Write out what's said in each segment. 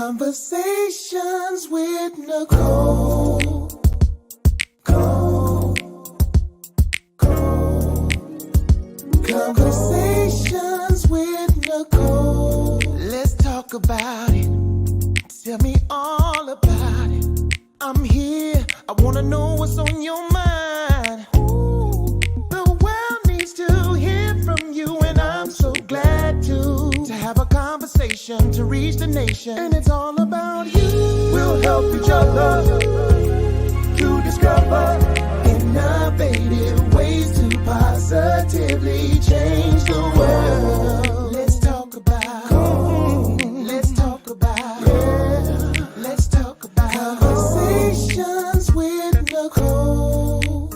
Conversations with Nicole. Conversations with Nicole. Let's talk about it. Tell me all about it. I'm here. I want to know what's on your mind. Ooh, the world needs to hear from you, and I'm so glad to have a conversation to reach the nation. And it's all about you. We'll help each other to discover innovative ways to positively change the world. Let's talk about, let's talk about, let's talk about conversations with Nicole.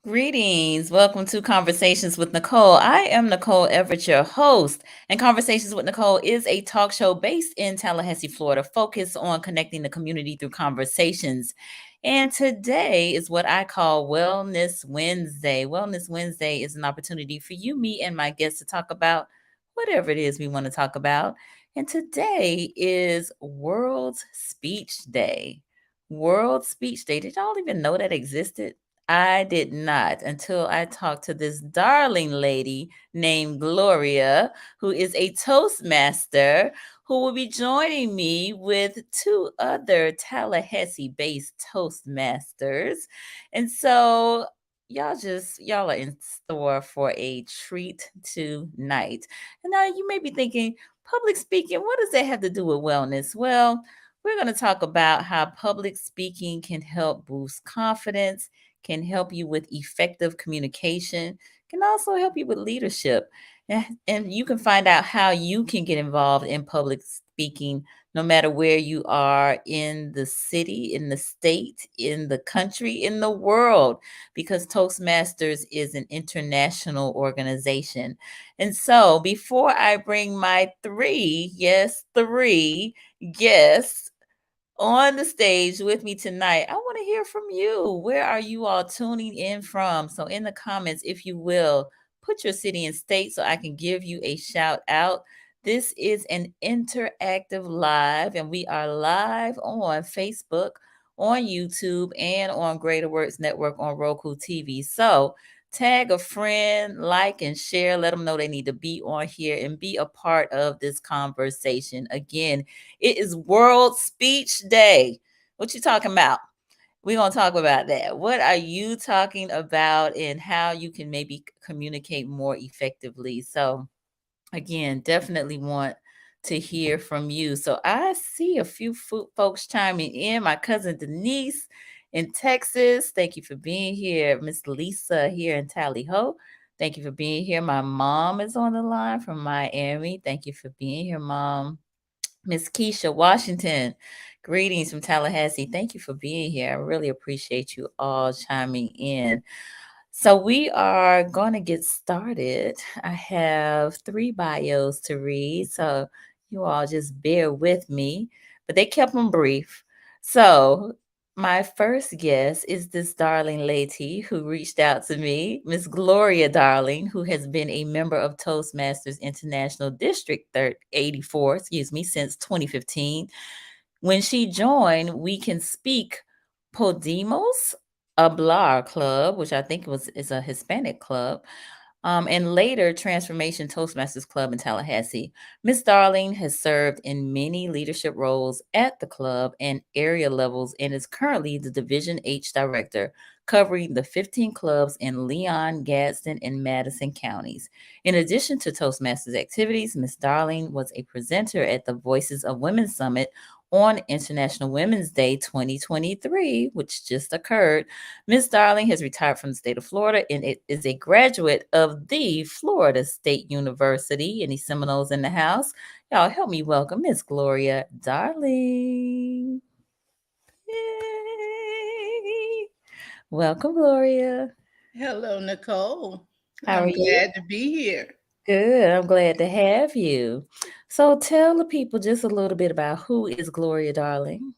Greetings. Welcome to Conversations with Nicole. I am Nicole Everett, your host. And Conversations with Nicole is a talk show based in Tallahassee, Florida, focused on connecting the community through conversations. And today is what I call Wellness Wednesday. Wellness Wednesday is an opportunity for you, me, and my guests to talk about whatever it is we want to talk about. And today is World Speech Day. World Speech Day. Did y'all even know that existed? I did not until I talked to this darling lady named Gloria, who is a Toastmaster, who will be joining me with two other Tallahassee-based Toastmasters. And so y'all are in store for a treat tonight. And now you may be thinking, public speaking, what does that have to do with wellness? Well, we're going to talk about how public speaking can help boost confidence, can help you with effective communication, can also help you with leadership. And you can find out how you can get involved in public speaking no matter where you are in the city, in the state, in the country, in the world, because Toastmasters is an international organization. And so before I bring my three guests on the stage with me tonight, I want to hear from you. Where are you all tuning in from? So in the comments, if you will, put your city and state so I can give you a shout out. This is an interactive live, and we are live on Facebook, on YouTube, and on Greater Works Network on RokuTV. So tag a friend, like and share, let them know they need to be on here and be a part of this conversation. Again, it is World Speech Day. What you talking about? We're going to talk about that. What are you talking about and how you can maybe communicate more effectively? So again, definitely want to hear from you. So I see a few folks chiming in. My cousin Denise in Texas. Thank you for being here. Miss Lisa here in Tally Ho. Thank you for being here. My mom is on the line from Miami. Thank you for being here, Mom. Miss Keisha Washington, greetings from Tallahassee. Thank you for being here. I really appreciate you all chiming in. So we are going to get started. I have 3 bios to read, so you all just bear with me, but they kept them brief. So my first guest is this darling lady who reached out to me, Miss Gloria Darling, who has been a member of Toastmasters International District 84, since 2015. When she joined, We Can Speak Podemos Hablar Club, which I think is a Hispanic club, and later Transformation Toastmasters Club in Tallahassee. Miss Darling has served in many leadership roles at the club and area levels and is currently the Division H Director, covering the 15 clubs in Leon, Gadsden, and Madison counties. In addition to Toastmasters activities, Miss Darling was a presenter at the Voices of Women Summit on International Women's Day 2023, which just occurred. Miss Darling has retired from the state of Florida and is a graduate of the Florida State University. Any Seminoles in the house? Y'all help me welcome Miss Gloria Darling. Yay. Welcome, Gloria. Hello, Nicole. How are I'm you? glad to be here. Good. I'm glad to have you. So tell the people just a little bit about who is Gloria Darling.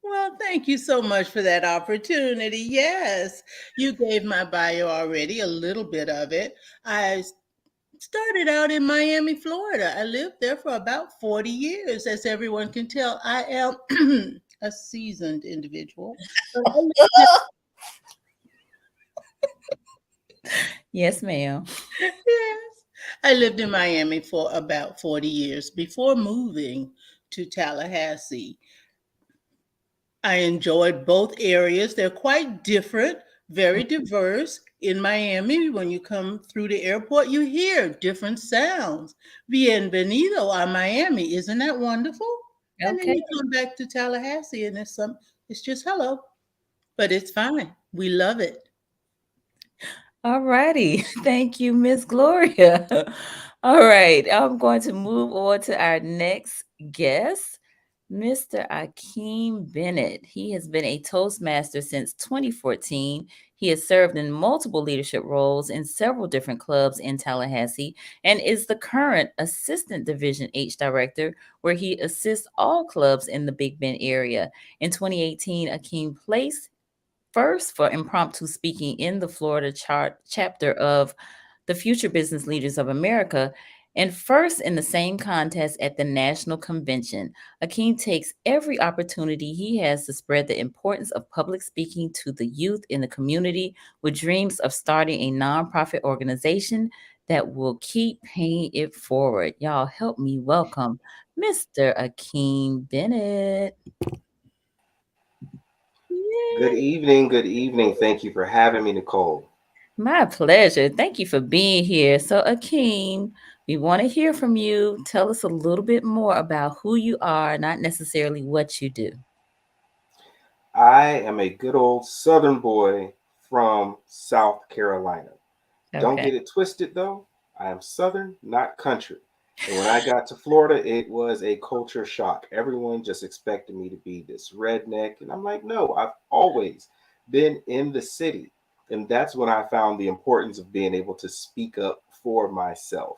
Well, thank you so much for that opportunity. Yes, you gave my bio already, a little bit of it. I started out in Miami, Florida. I lived there for about 40 years. As everyone can tell, I am a seasoned individual. But Yes, ma'am. yes, I lived in Miami for about 40 years before moving to Tallahassee. I enjoyed both areas. They're quite different, very diverse. In Miami, when you come through the airport, you hear different sounds. Bienvenido a Miami. Isn't that wonderful? And then Okay. you come back to Tallahassee and it's just hello, but it's fine. We love it. All righty. Thank you, Miss Gloria. All right. I'm going to move on to our next guest, Mr. Aakeem Bennett. He has been a Toastmaster since 2014. He has served in multiple leadership roles in several different clubs in Tallahassee and is the current Assistant Division H Director, where he assists all clubs in the Big Bend area. In 2018, Akeem placed first for impromptu speaking in the Florida chapter of the Future Business Leaders of America, and first in the same contest at the national convention. Akeem takes every opportunity he has to spread the importance of public speaking to the youth in the community with dreams of starting a nonprofit organization that will keep paying it forward. Y'all help me welcome Mr. Akeem Bennett. Good Yay. evening. Good evening. Thank you for having me, Nicole. My pleasure. Thank you for being here. So, Akeem, we want to hear from you. Tell us a little bit more about who you are, not necessarily what you do. I am a good old Southern boy from South Carolina. Don't Okay. get it twisted though. I am Southern, not country. And when I got to Florida, it was a culture shock. Everyone just expected me to be this redneck. And I'm like, no, I've always been in the city. And that's when I found the importance of being able to speak up for myself.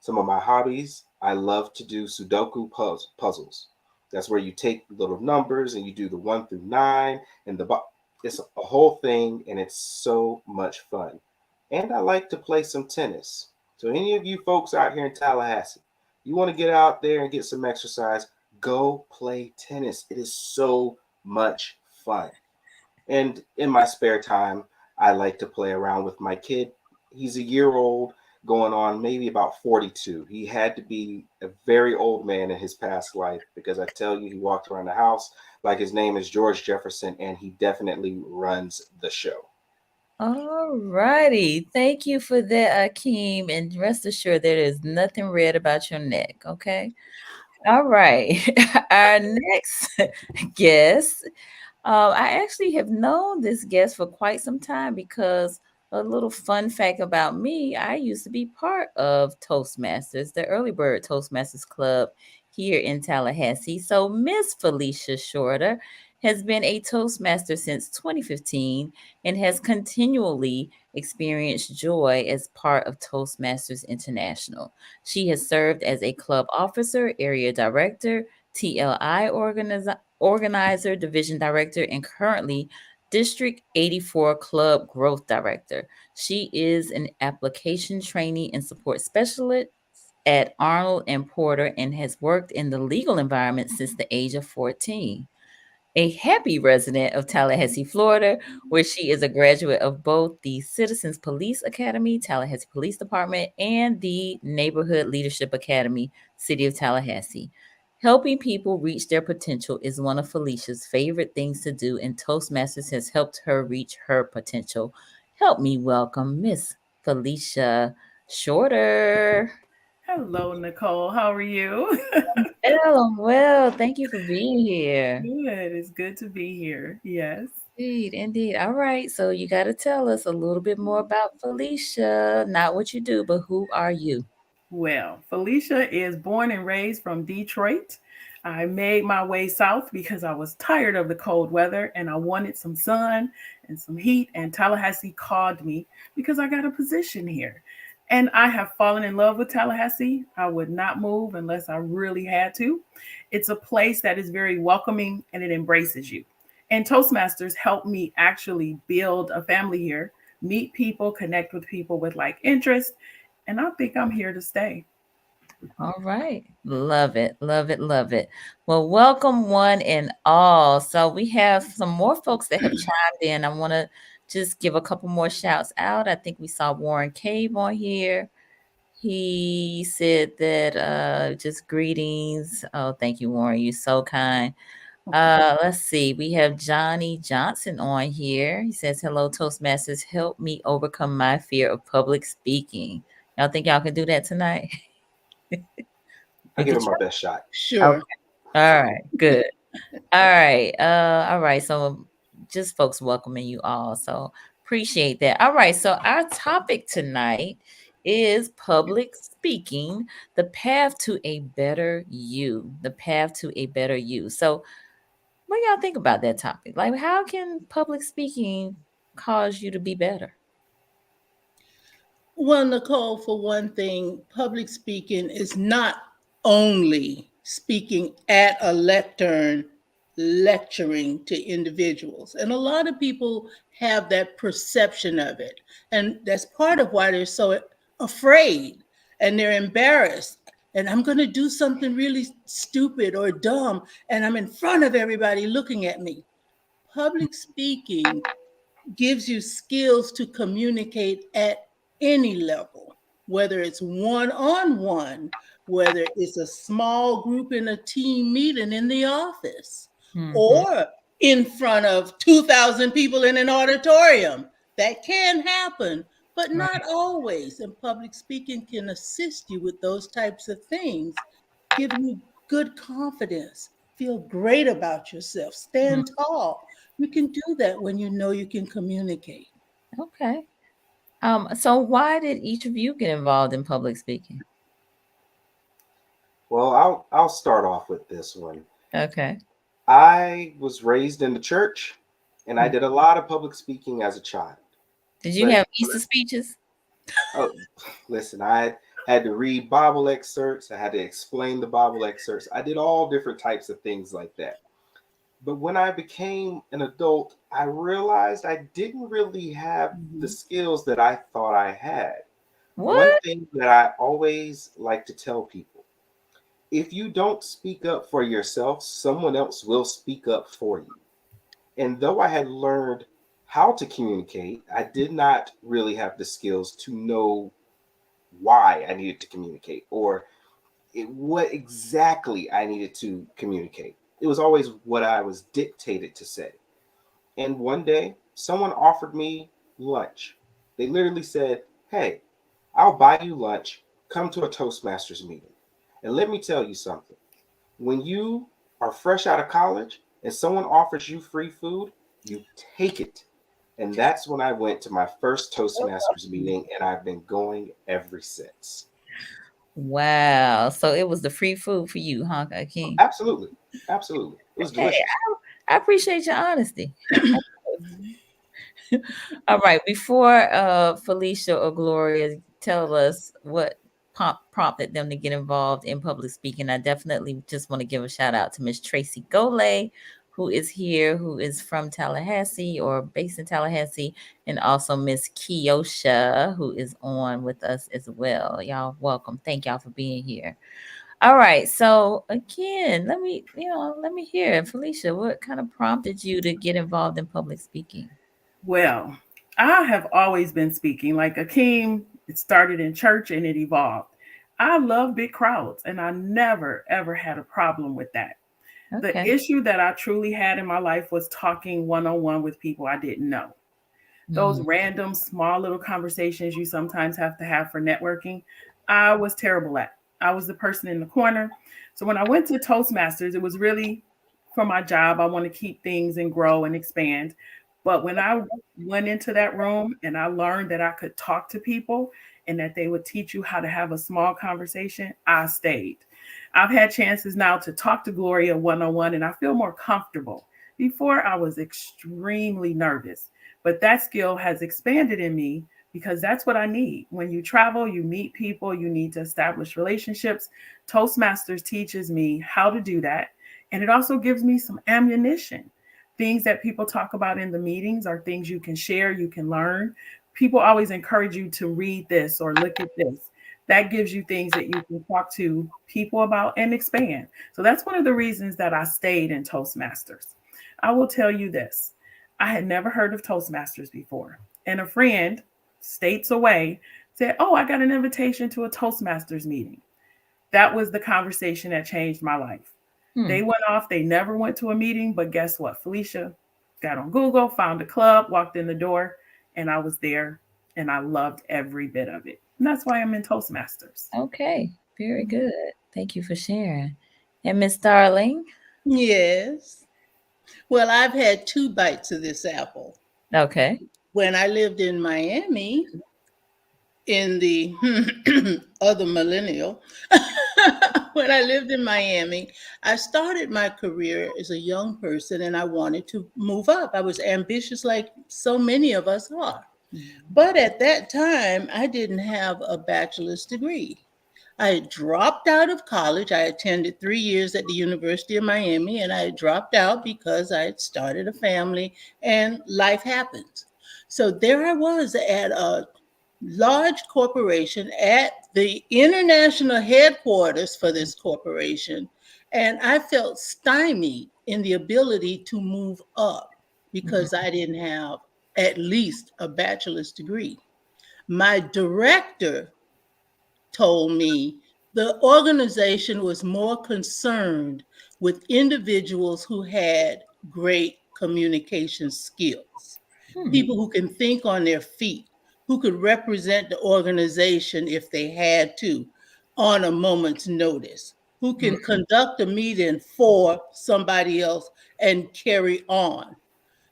Some of my hobbies, I love to do Sudoku puzzles. That's where you take little numbers and you do the 1 through 9 and it's a whole thing and it's so much fun. And I like to play some tennis. So any of you folks out here in Tallahassee, you want to get out there and get some exercise, go play tennis. It is so much fun. And in my spare time, I like to play around with my kid. He's a year old, going on maybe about 42. He had to be a very old man in his past life because I tell you, he walked around the house like his name is George Jefferson, and he definitely runs the show. All righty. Thank you for that, Akeem. And rest assured, there is nothing red about your neck. Okay. All right. Our next guest. I actually have known this guest for quite some time because a little fun fact about me, I used to be part of Toastmasters, the Early Bird Toastmasters Club here in Tallahassee. So, Miss Felicia Shorter has been a Toastmaster since 2015 and has continually experienced joy as part of Toastmasters International. She has served as a club officer, area director, TLI organizer, division director, and currently District 84 Club Growth Director. She is an application trainee and support specialist at Arnold and Porter and has worked in the legal environment since the age of 14. A happy resident of Tallahassee, Florida, where she is a graduate of both the Citizens Police Academy, Tallahassee Police Department, and the Neighborhood Leadership Academy, City of Tallahassee. Helping people reach their potential is one of Felicia's favorite things to do, and Toastmasters has helped her reach her potential. Help me welcome Miss Felicia Shorter. Hello, Nicole. How are you? Well. Thank you for being here. Good. It's good to be here. Yes. Indeed, indeed. All right. So you got to tell us a little bit more about Felicia. Not what you do, but who are you? Well, Felicia is born and raised from Detroit. I made my way south because I was tired of the cold weather and I wanted some sun and some heat. And Tallahassee called me because I got a position here. And I have fallen in love with Tallahassee. I would not move unless I really had to. It's a place that is very welcoming and it embraces you. And Toastmasters helped me actually build a family here, meet people, connect with people with like interest. And I think I'm here to stay. All right. Love it. Love it. Love it. Well, welcome one and all. So we have some more folks that have chimed in. I want to just give a couple more shouts out. I think we saw Warren Cave on here. He said that just greetings. Oh, thank you, Warren. You're so kind. Let's see. We have Johnny Johnson on here. He says, hello, Toastmasters. Help me overcome my fear of public speaking. Y'all think y'all can do that tonight? I'll give it my best shot. Sure. Okay. All right. Good. All right. All right. So just folks welcoming you all. So appreciate that. All right. So our topic tonight is public speaking, the path to a better you. The path to a better you. So what do y'all think about that topic? Like, how can public speaking cause you to be better? Well, Nicole, for one thing, public speaking is not only speaking at a lectern, lecturing to individuals. And a lot of people have that perception of it. And that's part of why they're so afraid and they're embarrassed. And I'm going to do something really stupid or dumb, and I'm in front of everybody looking at me. Public speaking gives you skills to communicate at any level, whether it's one-on-one, whether it's a small group in a team meeting in the office, or in front of 2,000 people in an auditorium. That can happen, but not always. And public speaking can assist you with those types of things, give you good confidence, feel great about yourself, stand tall. You can do that when you know you can communicate. Okay. So why did each of you get involved in public speaking? Well, I'll start off with this one. Okay. I was raised in the church, and I did a lot of public speaking as a child. Did you have Easter speeches? Oh, listen, I had to read Bible excerpts. I had to explain the Bible excerpts. I did all different types of things like that. But when I became an adult, I realized I didn't really have the skills that I thought I had. What? One thing that I always like to tell people, if you don't speak up for yourself, someone else will speak up for you. And though I had learned how to communicate, I did not really have the skills to know why I needed to communicate or what exactly I needed to communicate. It was always what I was dictated to say. And one day, someone offered me lunch. They literally said, hey, I'll buy you lunch. Come to a Toastmasters meeting. And let me tell you something. When you are fresh out of college and someone offers you free food, you take it. And that's when I went to my first Toastmasters meeting, and I've been going ever since. Wow. So it was the free food for you, huh, Aakeem? Absolutely. Absolutely. It was delicious. I appreciate your honesty. All right. Before Felicia or Gloria tell us what prompted them to get involved in public speaking, I definitely just want to give a shout out to Miss Tracy Golay, who is here, who is from Tallahassee or based in Tallahassee, and also Miss Kiosha, who is on with us as well. Y'all welcome. Thank y'all for being here. All right. So again, let me hear, Felicia, what kind of prompted you to get involved in public speaking? Well, I have always been speaking. Like Aakeem, it started in church and it evolved. I love big crowds and I never, ever had a problem with that. Okay. The issue that I truly had in my life was talking one-on-one with people I didn't know. Those random, small little conversations you sometimes have to have for networking, I was terrible at. I was the person in the corner. So when I went to Toastmasters, it was really for my job. I want to keep things and grow and expand. But when I went into that room and I learned that I could talk to people and that they would teach you how to have a small conversation, I stayed. I've had chances now to talk to Gloria one-on-one and I feel more comfortable. Before I was extremely nervous, but that skill has expanded in me because that's what I need. When you travel, you meet people, you need to establish relationships. Toastmasters teaches me how to do that. And it also gives me some ammunition. Things that people talk about in the meetings are things you can share, you can learn. People always encourage you to read this or look at this. That gives you things that you can talk to people about and expand. So that's one of the reasons that I stayed in Toastmasters. I will tell you this, I had never heard of Toastmasters before. And a friend, states away, said, "Oh, I got an invitation to a Toastmasters meeting." That was the conversation that changed my life. They went off, they never went to a meeting, but guess what? Felicia got on Google, found a club, walked in the door, and I was there, and I loved every bit of it. And that's why I'm in Toastmasters. Okay, very good. Thank you for sharing. And Miss Darling? Yes. Well, I've had 2 bites of this apple. Okay. When I lived in Miami in the other millennial, when I lived in Miami, I started my career as a young person and I wanted to move up. I was ambitious like so many of us are. But at that time, I didn't have a bachelor's degree. I had dropped out of college. I attended 3 years at the University of Miami, and I had dropped out because I had started a family and life happens. So there I was at a large corporation at the international headquarters for this corporation, and I felt stymied in the ability to move up because I didn't have at least a bachelor's degree. My director told me the organization was more concerned with individuals who had great communication skills, people who can think on their feet, who could represent the organization if they had to on a moment's notice, who can conduct a meeting for somebody else and carry on.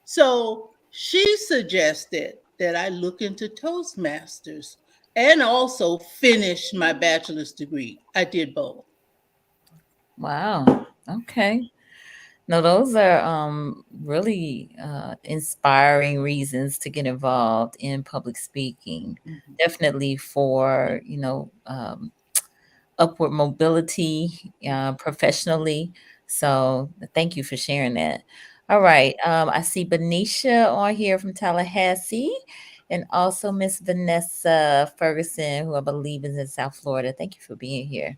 So she suggested that I look into Toastmasters and also finish my bachelor's degree. I did both. Wow. Okay. No, those are really inspiring reasons to get involved in public speaking. Definitely for, upward mobility professionally. So thank you for sharing that. All right. I see Benicia on here from Tallahassee and also Miss Vanessa Ferguson, who I believe is in South Florida. Thank you for being here.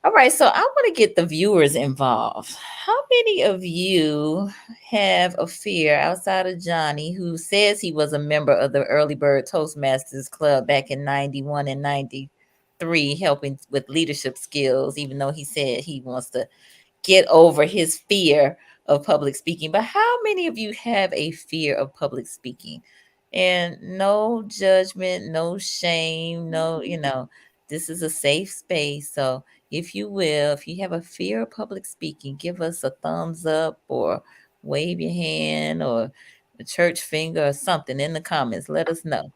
All right, so I want to get the viewers involved. How many of you have a fear outside of Johnny, who says he was a member of the Early Bird Toastmasters Club back in 91 and 93, helping with leadership skills, even though he said he wants to get over his fear of public speaking? But how many of you have a fear of public speaking? And no judgment, no shame, no, this is a safe space. So if you will, if you have a fear of public speaking, give us a thumbs up or wave your hand or a church finger or something in the comments. Let us know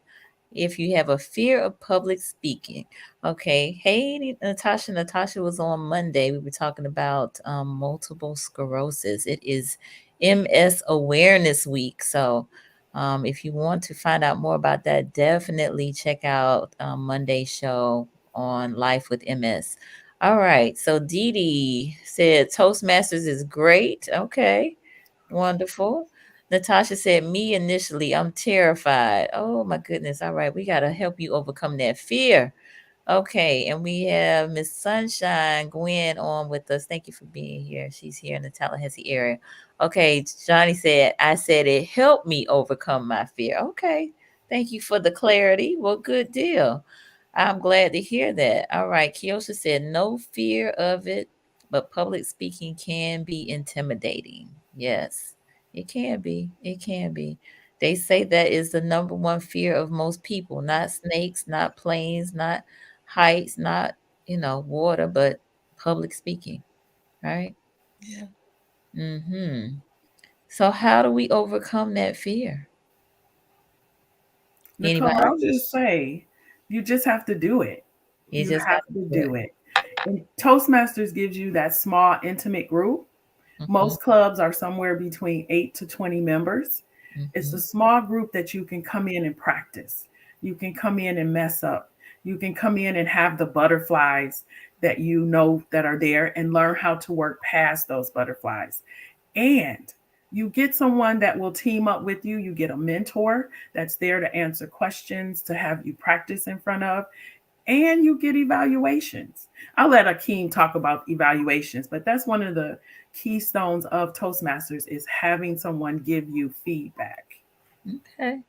if you have a fear of public speaking. Okay. Hey, Natasha. Natasha was on Monday. We were talking about multiple sclerosis. It is MS Awareness Week. So if you want to find out more about that, definitely check out Monday's show on Life with MS. All right. So Dee Dee said Toastmasters is great. Okay. Wonderful. Natasha said, me initially, I'm terrified. Oh my goodness. All right. We got to help you overcome that fear. Okay. And we have Miss Sunshine Gwen on with us. Thank you for being here. She's here in the Tallahassee area. Okay. Johnny said, I said it helped me overcome my fear. Okay. Thank you for the clarity. Well, good deal. I'm glad to hear that. All right. Kiosha said, no fear of it, but public speaking can be intimidating. Yes, it can be. It can be. They say that is the number one fear of most people, not snakes, not planes, not heights, not, water, but public speaking. Right? Yeah. Mm-hmm. So how do we overcome that fear? Nicole, Anybody? I would just Practice. say you just have to do it. You You just have have to to do do it. And Toastmasters gives you that small, intimate group. it. Most clubs are somewhere between 8 to 20 members. It's Mm-hmm. a small group that you can come in and practice. You can come in and mess up. You can come in and have the butterflies that you know that are there and learn how to work past those butterflies. And you get someone that will team up with you. You get a mentor that's there to answer questions, to have you practice in front of, and you get evaluations. I'll let Aakeem talk about evaluations, but that's one of the keystones of Toastmasters is having someone give you feedback. Okay.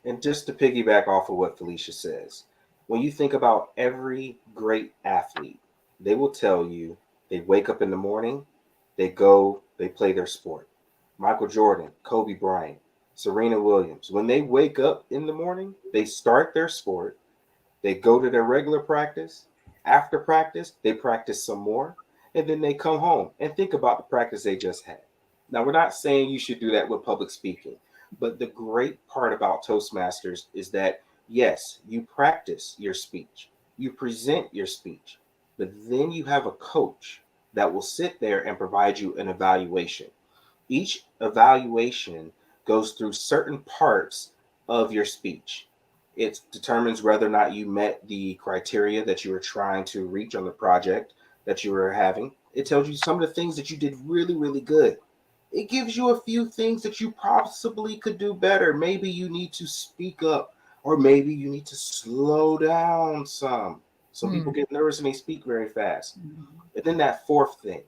And just to piggyback off of what Felicia says, when you think about every great athlete, they will tell you they wake up in the morning, they go, they play their sport. Michael Jordan, Kobe Bryant, Serena Williams, when they wake up in the morning, they start their sport, they go to their regular practice. After practice, they practice some more, and then they come home and think about the practice they just had. Now, we're not saying you should do that with public speaking, but the great part about Toastmasters is that, yes, you practice your speech, you present your speech, but then you have a coach that will sit there and provide you an evaluation. Each evaluation goes through certain parts of your speech. It determines whether or not you met the criteria that you were trying to reach on the project that you were having. It tells you some of the things that you did really, really good. It gives you a few things that you possibly could do better. Maybe you need to speak up, or maybe you need to slow down some. Some people get nervous and they speak very fast. And then that fourth thing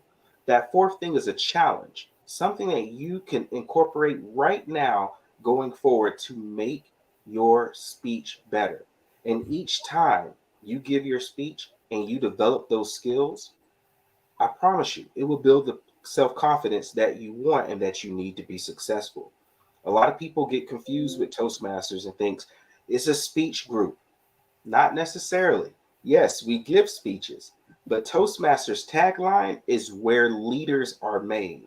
is a challenge, something that you can incorporate right now going forward to make your speech better. And each time you give your speech and you develop those skills, I promise you, it will build the self confidence that you want and that you need to be successful. A lot of people get confused with Toastmasters and thinks it's a speech group. Not necessarily. Yes, we give speeches, but Toastmasters tagline is where leaders are made.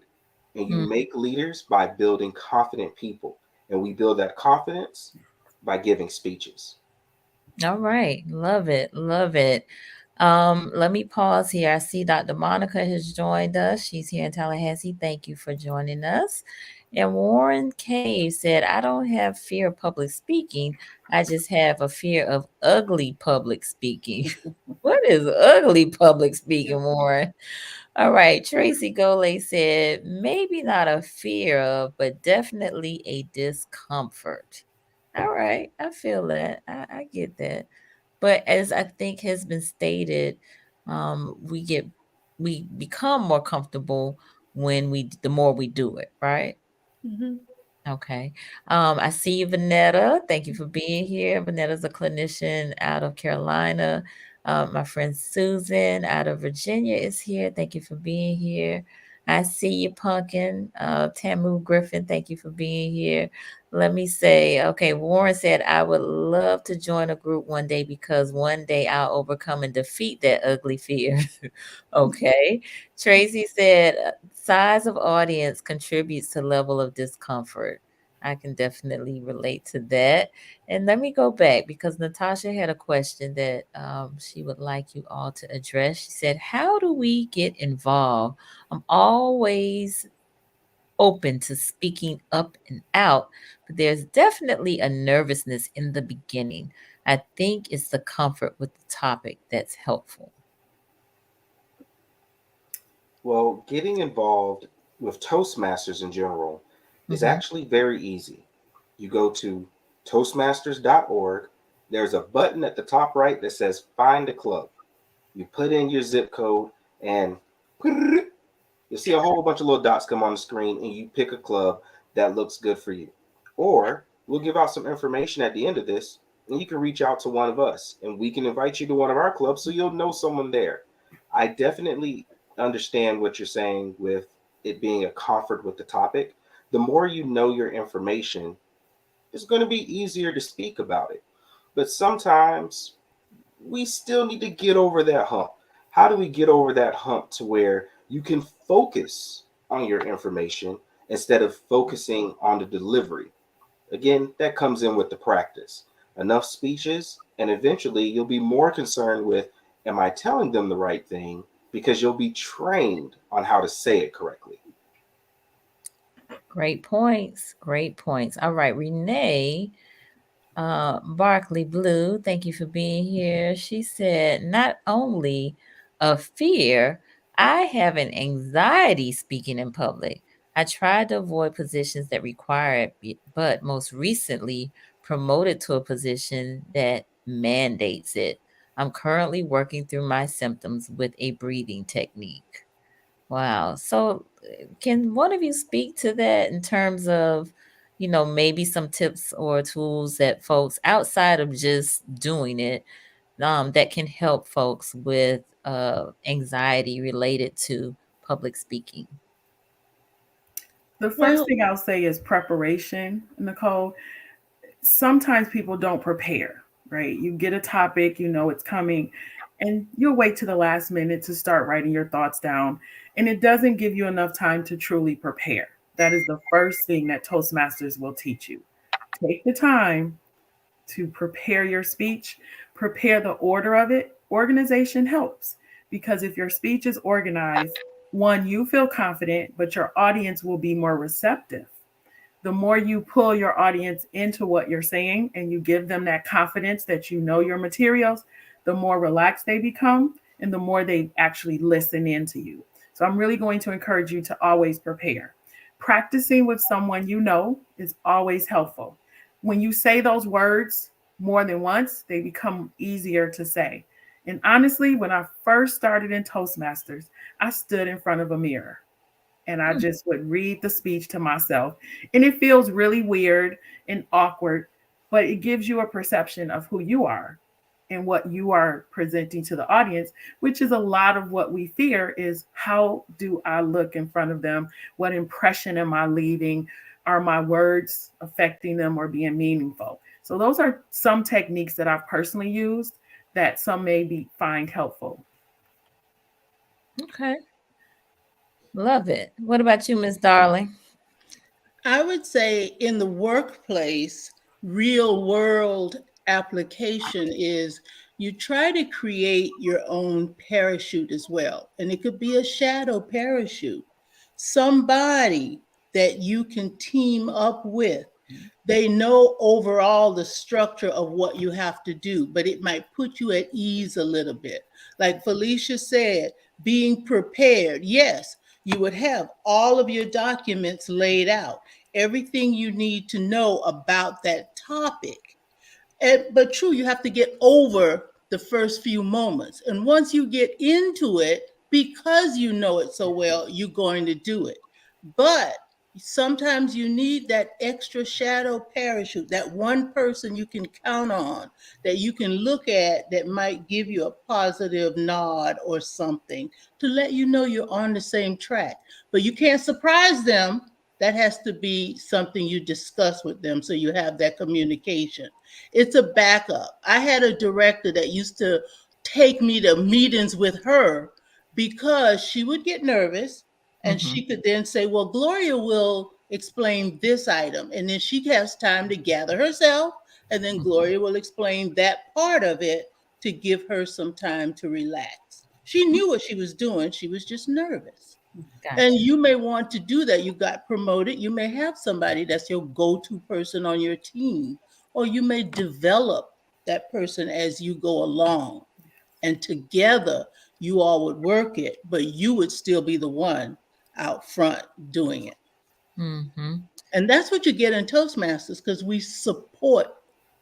And you make leaders by building confident people. And we build that confidence by giving speeches. All right. Love it. Love it. Let me pause here. I see Dr. Monica has joined us. She's here in Tallahassee. Thank you for joining us. And Warren Cave said, I don't have fear of public speaking. I just have a fear of ugly public speaking. What is ugly public speaking, Warren? All right. Tracy Gole said, maybe not a fear of, but definitely a discomfort. All right. I feel that. I get that. But as I think has been stated, we become more comfortable when the more we do it, right? Mm-hmm. Okay. I see you, Vanetta. Thank you for being here. Vanetta's a clinician out of Carolina. My friend Susan out of Virginia is here. Thank you for being here. I see you, Pumpkin. Tamu Griffin, thank you for being here. Let me say, okay, Warren said, I would love to join a group one day because one day I'll overcome and defeat that ugly fear. Okay. Tracy said, size of audience contributes to level of discomfort. I can definitely relate to that. And let me go back because Natasha had a question that she would like you all to address. She said, how do we get involved? I'm always open to speaking up and out, but there's definitely a nervousness in the beginning. I think it's the comfort with the topic that's helpful. Well, getting involved with Toastmasters in general is Mhm. actually very easy. You go to toastmasters.org. There's a button at the top right that says Find a Club. You put in your zip code, and you'll see a whole bunch of little dots come on the screen, and you pick a club that looks good for you. Or we'll give out some information at the end of this, and you can reach out to one of us, and we can invite you to one of our clubs so you'll know someone there. I definitely understand what you're saying with it being a comfort with the topic. The more you know your information, it's going to be easier to speak about it. But sometimes we still need to get over that hump. How do we get over that hump to where you can focus on your information instead of focusing on the delivery? Again, that comes in with the practice. Enough speeches, and eventually you'll be more concerned with, am I telling them the right thing? Because you'll be trained on how to say it correctly. Great points. Great points. All right, Renee Barkley Blue, thank you for being here. She said, not only a fear, I have an anxiety speaking in public. I tried to avoid positions that require it, but most recently promoted to a position that mandates it. I'm currently working through my symptoms with a breathing technique. Wow. So, can one of you speak to that in terms of, maybe some tips or tools that folks outside of just doing it, that can help folks with anxiety related to public speaking? The first Well, thing I'll say is preparation, Nicole. Sometimes people don't prepare, right? You get a topic, you know it's coming, and you'll wait to the last minute to start writing your thoughts down. And it doesn't give you enough time to truly prepare. That is the first thing that Toastmasters will teach you. Take the time to prepare your speech, prepare the order of it. Organization helps because if your speech is organized, one, you feel confident, but your audience will be more receptive. The more you pull your audience into what you're saying and you give them that confidence that you know your materials, the more relaxed they become and the more they actually listen into you. So I'm really going to encourage you to always prepare. Practicing with someone you know is always helpful. When you say those words more than once, they become easier to say. And honestly, when I first started in Toastmasters, I stood in front of a mirror and I just would read the speech to myself. And it feels really weird and awkward, but it gives you a perception of who you are and what you are presenting to the audience, which is a lot of what we fear is how do I look in front of them? What impression am I leaving? Are my words affecting them or being meaningful? So those are some techniques that I've personally used that some find helpful. Okay. Love it. What about you, Miss Darling? I would say in the workplace, real world application is you try to create your own parachute as well. And it could be a shadow parachute, somebody that you can team up with. They know overall the structure of what you have to do, but it might put you at ease a little bit. Like Felicia said, being prepared. Yes, you would have all of your documents laid out, everything you need to know about that topic. But true, you have to get over the first few moments. And once you get into it, because you know it so well, you're going to do it. But sometimes you need that extra shadow parachute, that one person you can count on, that you can look at that might give you a positive nod or something to let you know you're on the same track. But you can't surprise them. That has to be something you discuss with them so you have that communication. It's a backup. I had a director that used to take me to meetings with her because she would get nervous and Mm-hmm. she could then say, well, Gloria will explain this item. And then she has time to gather herself. And then Gloria will explain that part of it to give her some time to relax. She knew what she was doing. She was just nervous. And Gotcha. you may want to do that. You got promoted. You may have somebody that's your go to person on your team, or you may develop that person as you go along. And together, you all would work it, but you would still be the one out front doing it. Mm-hmm. And that's what you get in Toastmasters because we support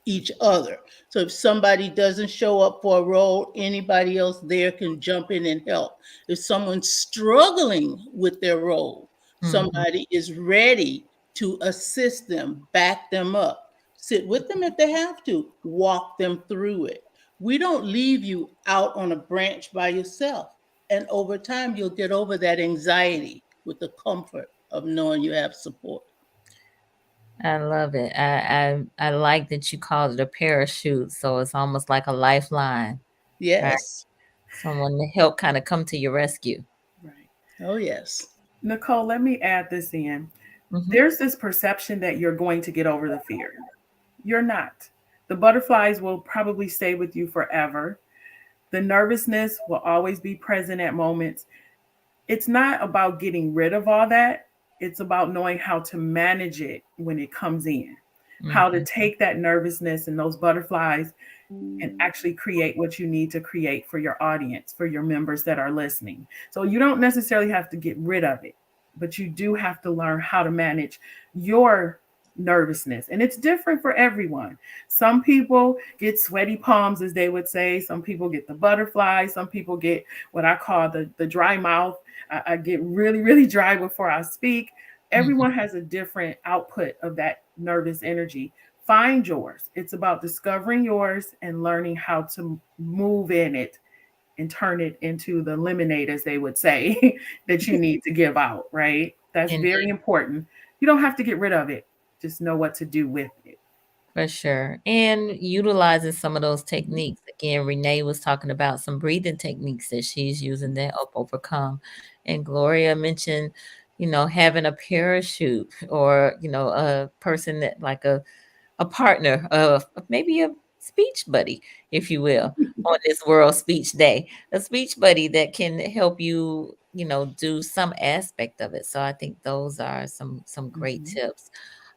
each other. So if somebody doesn't show up for a role, anybody else there can jump in and help. If someone's struggling with their role, Mm-hmm. somebody is ready to assist them, back them up, sit with them if they have to, walk them through it. We don't leave you out on a branch by yourself. And over time, you'll get over that anxiety with the comfort of knowing you have support. I love it. I like that you called it a parachute, so it's almost like a lifeline, right? Yes. Someone to help kind of come to your rescue. Right. Oh, yes. Nicole, let me add this in. Mm-hmm. There's this perception that you're going to get over the fear. You're not. The butterflies will probably stay with you forever. The nervousness will always be present at moments. It's not about getting rid of all that. It's about knowing how to manage it when it comes in. how to Mhm. take that nervousness and those butterflies and actually create what you need to create for your audience, for your members that are listening. So you don't necessarily have to get rid of it, but you do have to learn how to manage your nervousness. And it's different for everyone. Some people get sweaty palms, as they would say. Some people get the butterflies. Some people get what I call the dry mouth. I get really, really dry before I speak. Mhm. Everyone has a different output of that nervous energy. Find yours. It's about discovering yours and learning how to move in it and turn it into the lemonade, as they would say, that you need to give out, right? That's very Indeed. important. You don't have to get rid of it, just know what to do with it. For sure. And utilizing some of those techniques. Again, Renee was talking about some breathing techniques that she's using to help overcome. And Gloria mentioned, having a parachute or, a person that like a partner, maybe a speech buddy, if you will, on this World Speech Day, a speech buddy that can help you, do some aspect of it. So I think those are some great Mhm. tips.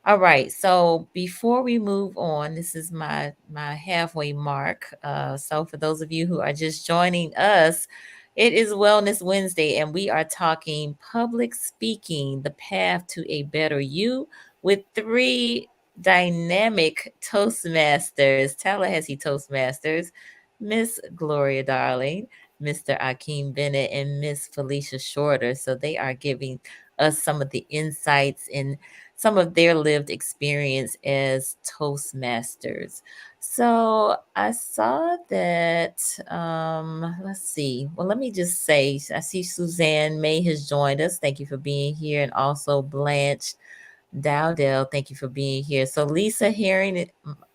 All right. So before we move on, this is my halfway mark. So for those of you who are just joining us, it is Wellness Wednesday, and we are talking public speaking, the path to a better you, with three dynamic Toastmasters, Tallahassee Toastmasters, Miss Gloria Darling, Mr. Aakeem Bennett, and Miss Felicia Shorter. So they are giving us some of the insights and some of their lived experience as Toastmasters. So I saw that, let's see. Well, let me just say, I see Suzanne May has joined us. Thank you for being here. And also Blanche Dowdell, thank you for being here. So Lisa Herring,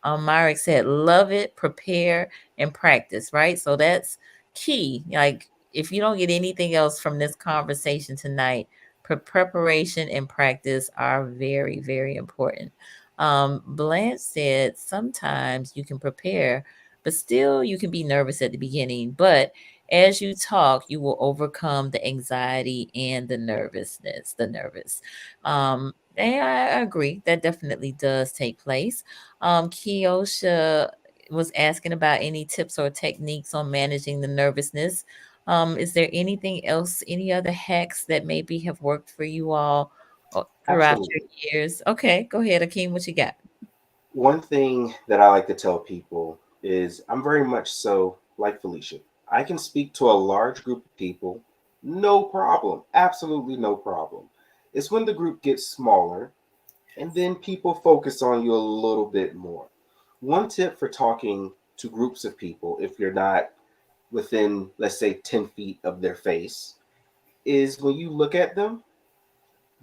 Myrick said, love it, prepare, and practice, right? So that's key. Like, if you don't get anything else from this conversation tonight, preparation and practice are very, very important. Blanche said, sometimes you can prepare, but still you can be nervous at the beginning. But as you talk, you will overcome the anxiety and the nervousness, the nervous. And I agree. That definitely does take place. Kiosha was asking about any tips or techniques on managing the nervousness. Is there anything else, any other hacks that maybe have worked for you all throughout your Absolutely. years? Okay, go ahead, Akeem. What you got? One thing that I like to tell people is I'm very much so like Felicia. I can speak to a large group of people, no problem, absolutely no problem. It's when the group gets smaller and then people focus on you a little bit more. One tip for talking to groups of people, if you're not within, let's say, 10 feet of their face, is when you look at them,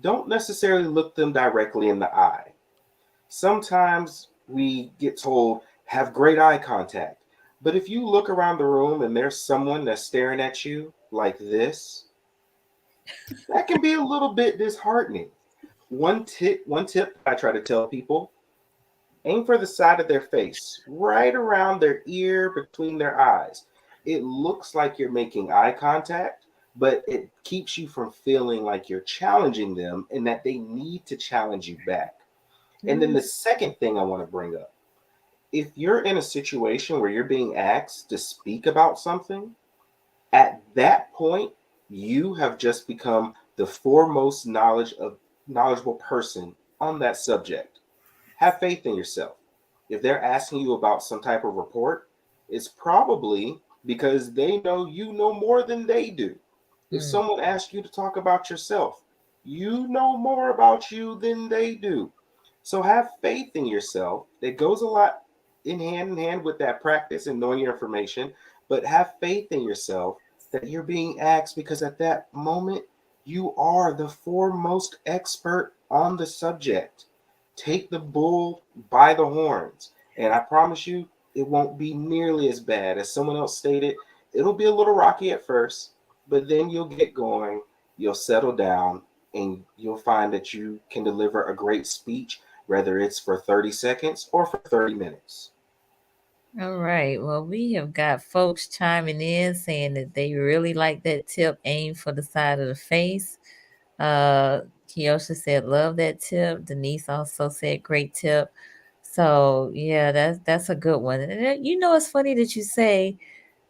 don't necessarily look them directly in the eye. Sometimes we get told, have great eye contact. But if you look around the room and there's someone that's staring at you like this, that can be a little bit disheartening. One tip I try to tell people, aim for the side of their face, right around their ear, between their eyes. It looks like you're making eye contact, but it keeps you from feeling like you're challenging them and that they need to challenge you back. And then the second thing I want to bring up, if you're in a situation where you're being asked to speak about something, at that point, you have just become the foremost knowledgeable person on that subject. Have faith in yourself. If they're asking you about some type of report, it's probably because they know you know more than they do. If Mm, someone asks you to talk about yourself, you know more about you than they do. So have faith in yourself. That goes a lot in hand with that practice and knowing your information, but have faith in yourself that you're being asked because at that moment you are the foremost expert on the subject. Take the bull by the horns. And I promise you, it won't be nearly as bad as someone else stated. It'll be a little rocky at first, but then you'll get going, you'll settle down, and you'll find that you can deliver a great speech, whether it's for 30 seconds or for 30 minutes. all right. Well, we have got folks chiming in saying that they really like that tip, aim for the side of the face. Uh, Kiosha said, love that tip. Denise also said, great tip. So yeah, that's a good one. And it's funny that you say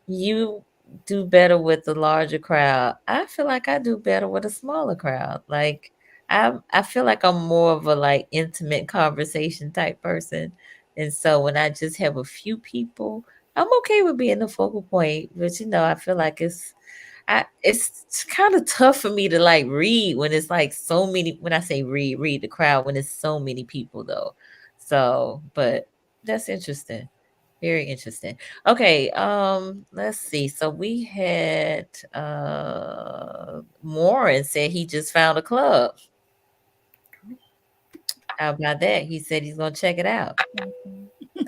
you do better with the larger crowd. I feel like I do better with a smaller crowd. Like I feel like I'm more of a like intimate conversation type person. And so when I just have a few people, I'm okay with being the focal point. But I feel like it's kind of tough for me to like read when it's like so many. When I say read the crowd when it's so many people though. So, but that's interesting. Very interesting. Okay, let's see. So we had Warren said he just found a club. How about that? He said he's gonna check it out.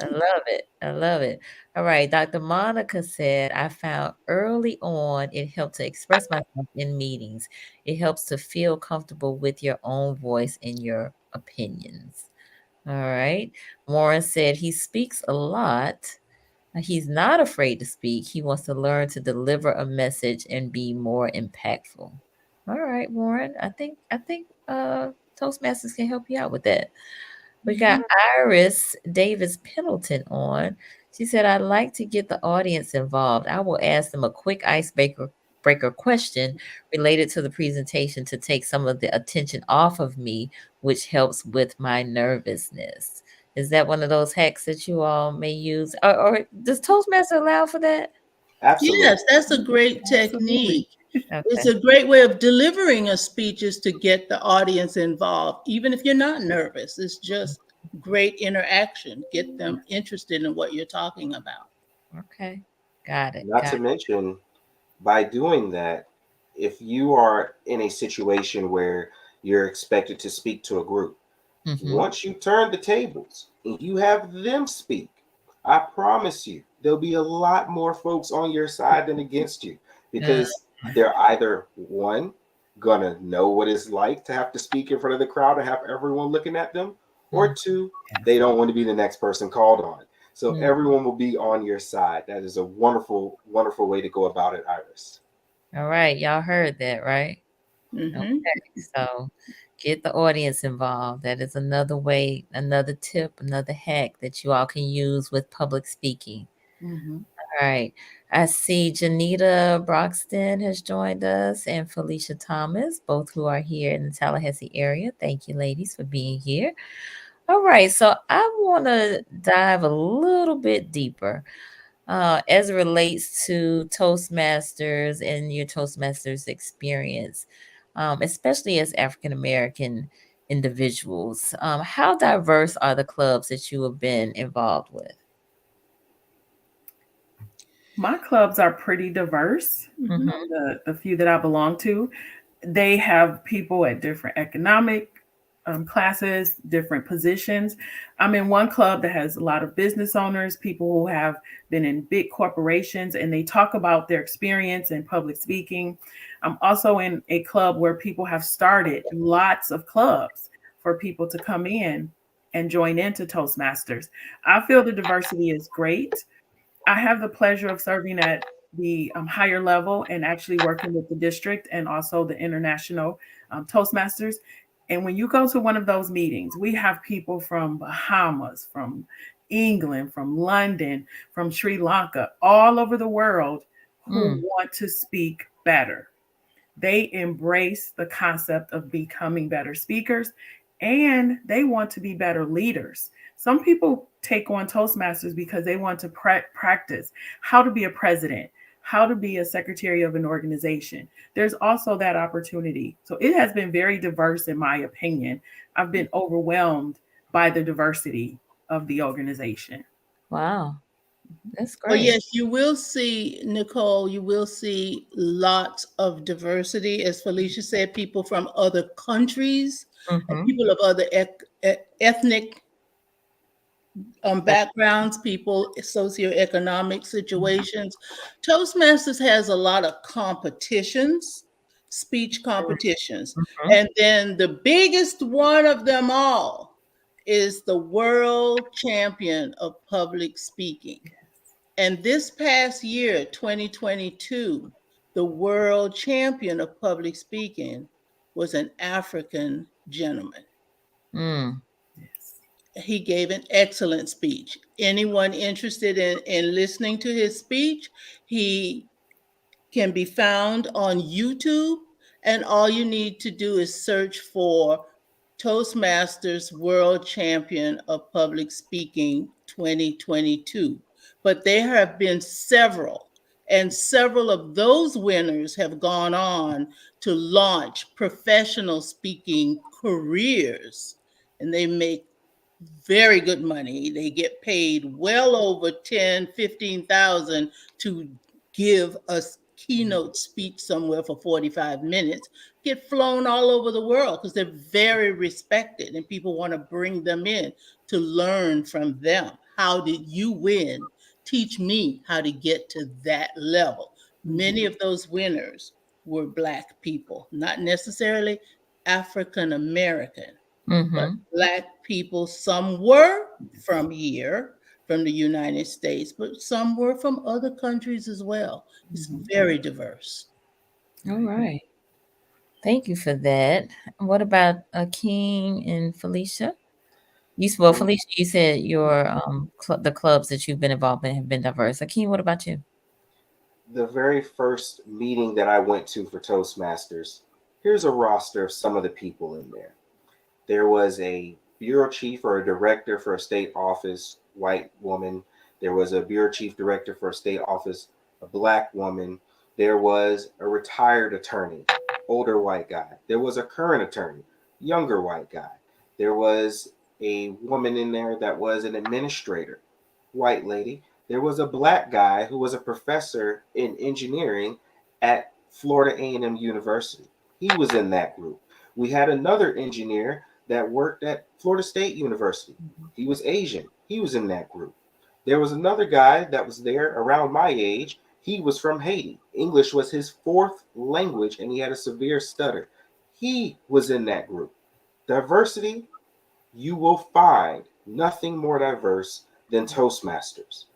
I love it. I love it. All right. Dr. Monica said, I found early on it helped to express myself in meetings. It helps to feel comfortable with your own voice and your opinions. All right. Warren said he speaks a lot. He's not afraid to speak. He wants to learn to deliver a message and be more impactful. All right, Warren. I think Toastmasters can help you out with that. We got Iris Davis Pendleton on. She said, I'd like to get the audience involved. I will ask them a quick icebreaker question related to the presentation to take some of the attention off of me, which helps with my nervousness. Is that one of those hacks that you all may use? Or does Toastmaster allow for that? Absolutely. Yes, that's a great Absolutely. technique. It's Okay. a great way of delivering a speech is to get the audience involved, even if you're not nervous. It's just great interaction. Get them interested in what you're talking about. Okay. Got it. Not Got to mention, by doing that, if you are in a situation where you're expected to speak to a group, it. Hmm. once you turn the tables and you have them speak, I promise you, there'll be a lot more folks on your side than against you because they're either one, gonna know what it's like to have to speak in front of the crowd and have everyone looking at them, or two, they don't want to be the next person called on. So Mm. everyone will be on your side. That is a wonderful, wonderful way to go about it, Iris. All right. Y'all heard that, right? Hmm. Okay, so get the audience involved. That is another way, another tip, another hack that you all can use with public speaking. Mhm. All right. I see Janita Broxton has joined us and Felicia Thomas, both who are here in the Tallahassee area. Thank you, ladies, for being here. All right. So I want to dive a little bit deeper as it relates to Toastmasters and your Toastmasters experience, especially as African American individuals. How diverse are the clubs that you have been involved with? My clubs are pretty diverse. Mhm. The few that I belong to, they have people at different economic classes, different positions. I'm in one club that has a lot of business owners, people who have been in big corporations, and they talk about their experience in public speaking. I'm also in a club where people have started lots of clubs for people to come in and join into Toastmasters. I feel the diversity is great. I have the pleasure of serving at the higher level and actually working with the district and also the international Toastmasters. And when you go to one of those meetings, we have people from Bahamas, from England, from London, from Sri Lanka, all over the world who Mm. want to speak better. They embrace the concept of becoming better speakers and they want to be better leaders. Some people take on Toastmasters because they want to practice how to be a president, how to be a secretary of an organization. There's also that opportunity. So it has been very diverse, in my opinion. I've been overwhelmed by the diversity of the organization. Wow, that's Well, great. yes, you will see, Nicole, you will see lots of diversity. As Felicia said, people from other countries, Mhm. people of other ethnic backgrounds, people, socioeconomic situations. Toastmasters has a lot of competitions, speech competitions. Mhm. And then the biggest one of them all is the world champion of public speaking. And this past year, 2022, the world champion of public speaking was an African gentleman. Mm. Yes. He gave an excellent speech. Anyone interested in listening to his speech, he can be found on YouTube, and all you need to do is search for Toastmasters World Champion of Public Speaking 2022. But there have been several, and several of those winners have gone on to launch professional speaking careers, and they make very good money. They get paid well over 10, 15,000 to give a keynote speech somewhere for 45 minutes, get flown all over the world because they're very respected and people want to bring them in to learn from them. How did you win? Teach me how to get to that level. Many of those winners were Black people, not necessarily African American, but Mm-hmm. Black people. Some were from here, from the United States, but some were from other countries as well. It's very diverse. All right. Thank you for that. What about Aakeem and Felicia? Well, For Felicia, you said your the clubs that you've been involved in have been diverse. Aakeem, what about you? the very first meeting that I went to for Toastmasters, here's a roster of some of the people in there. There was a bureau chief or a director for a state office, white woman. There was a bureau chief director for a state office, a Black woman. There was a retired attorney, older white guy. There was a current attorney, younger white guy. There was a woman in there that was an administrator, white lady. There was a Black guy who was a professor in engineering at Florida A&M University. He was in that group. We had another engineer that worked at Florida State University. He was Asian. He was in that group. There was another guy that was there around my age. He was from Haiti. English was his fourth language, and he had a severe stutter. He was in that group. Diversity, you will find nothing more diverse than Toastmasters.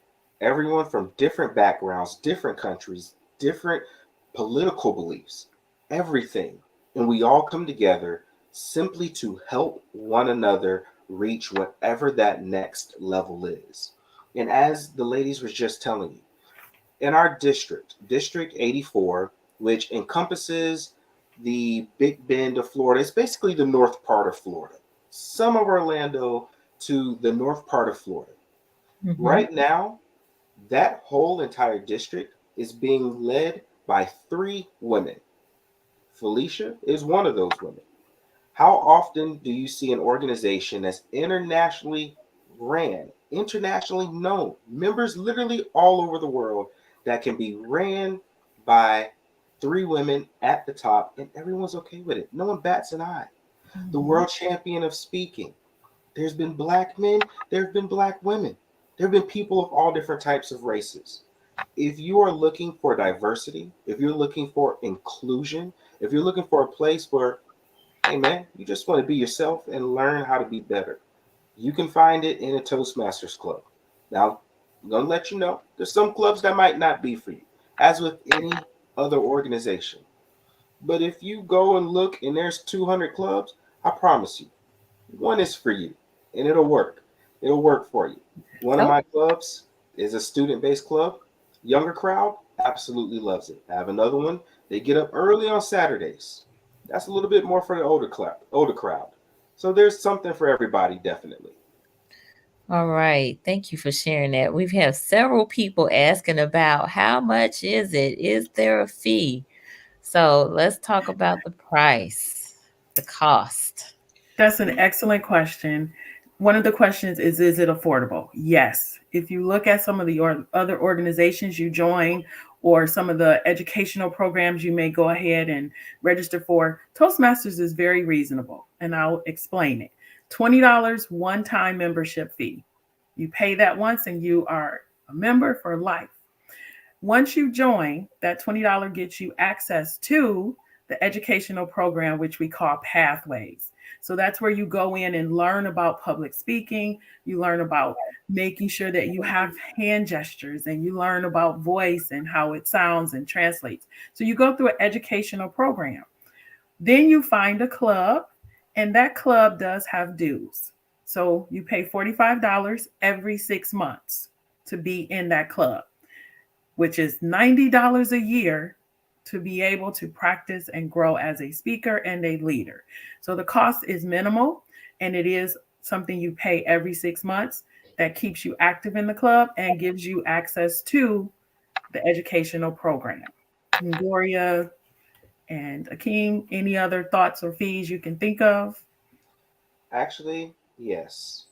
Everyone from different backgrounds, different countries, different political beliefs, everything. And we all come together simply to help one another reach whatever that next level is. And as the ladies was just telling you, in our district, District 84, which encompasses the Big Bend of Florida, it's basically the north part of Florida, some of Orlando to the north part of Florida. Mm-hmm. Right now, that whole entire district is being led by 3 women. Felicia is one of those women. How often do you see an organization that's internationally ran, internationally known, members literally all over the world, that can be ran by 3 women at the top and everyone's okay with it? No one bats an eye. The world champion of speaking. There's been Black men, there have been Black women. There have been people of all different types of races. If you are looking for diversity, if you're looking for inclusion, if you're looking for a place where, hey man, you just want to be yourself and learn how to be better, you can find it in a Toastmasters club. Now, I'm going to let you know, there's some clubs that might not be for you, as with any other organization. But if you go and look and there's 200 clubs, I promise you, one is for you and it'll work. It'll work for you. One of my clubs is a student-based club. Younger crowd absolutely loves it. I have another one. They get up early on Saturdays. That's a little bit more for the older crowd. So there's something for everybody, definitely. All right. Thank you for sharing that. We've had several people asking about how much is it? Is there a fee? So let's talk about the price, the cost. That's an excellent question. One of the questions is it affordable? Yes. If you look at some of the other organizations you join or some of the educational programs you may go ahead and register for, Toastmasters is very reasonable, and I'll explain it. $20 one-time membership fee. You pay that once and you are a member for life. Once you join, that $20 gets you access to the educational program, which we call Pathways. So that's where you go in and learn about public speaking. You learn about making sure that you have hand gestures, and you learn about voice and how it sounds and translates. So you go through an educational program. Then you find a club, and that club does have dues. So you pay $45 every 6 months to be in that club, which is $90 a year to be able to practice and grow as a speaker and a leader. So the cost is minimal, and it is something you pay every 6 months that keeps you active in the club and gives you access to the educational program. And Gloria and Aakeem, any other thoughts or fees you can think of? Actually, yes.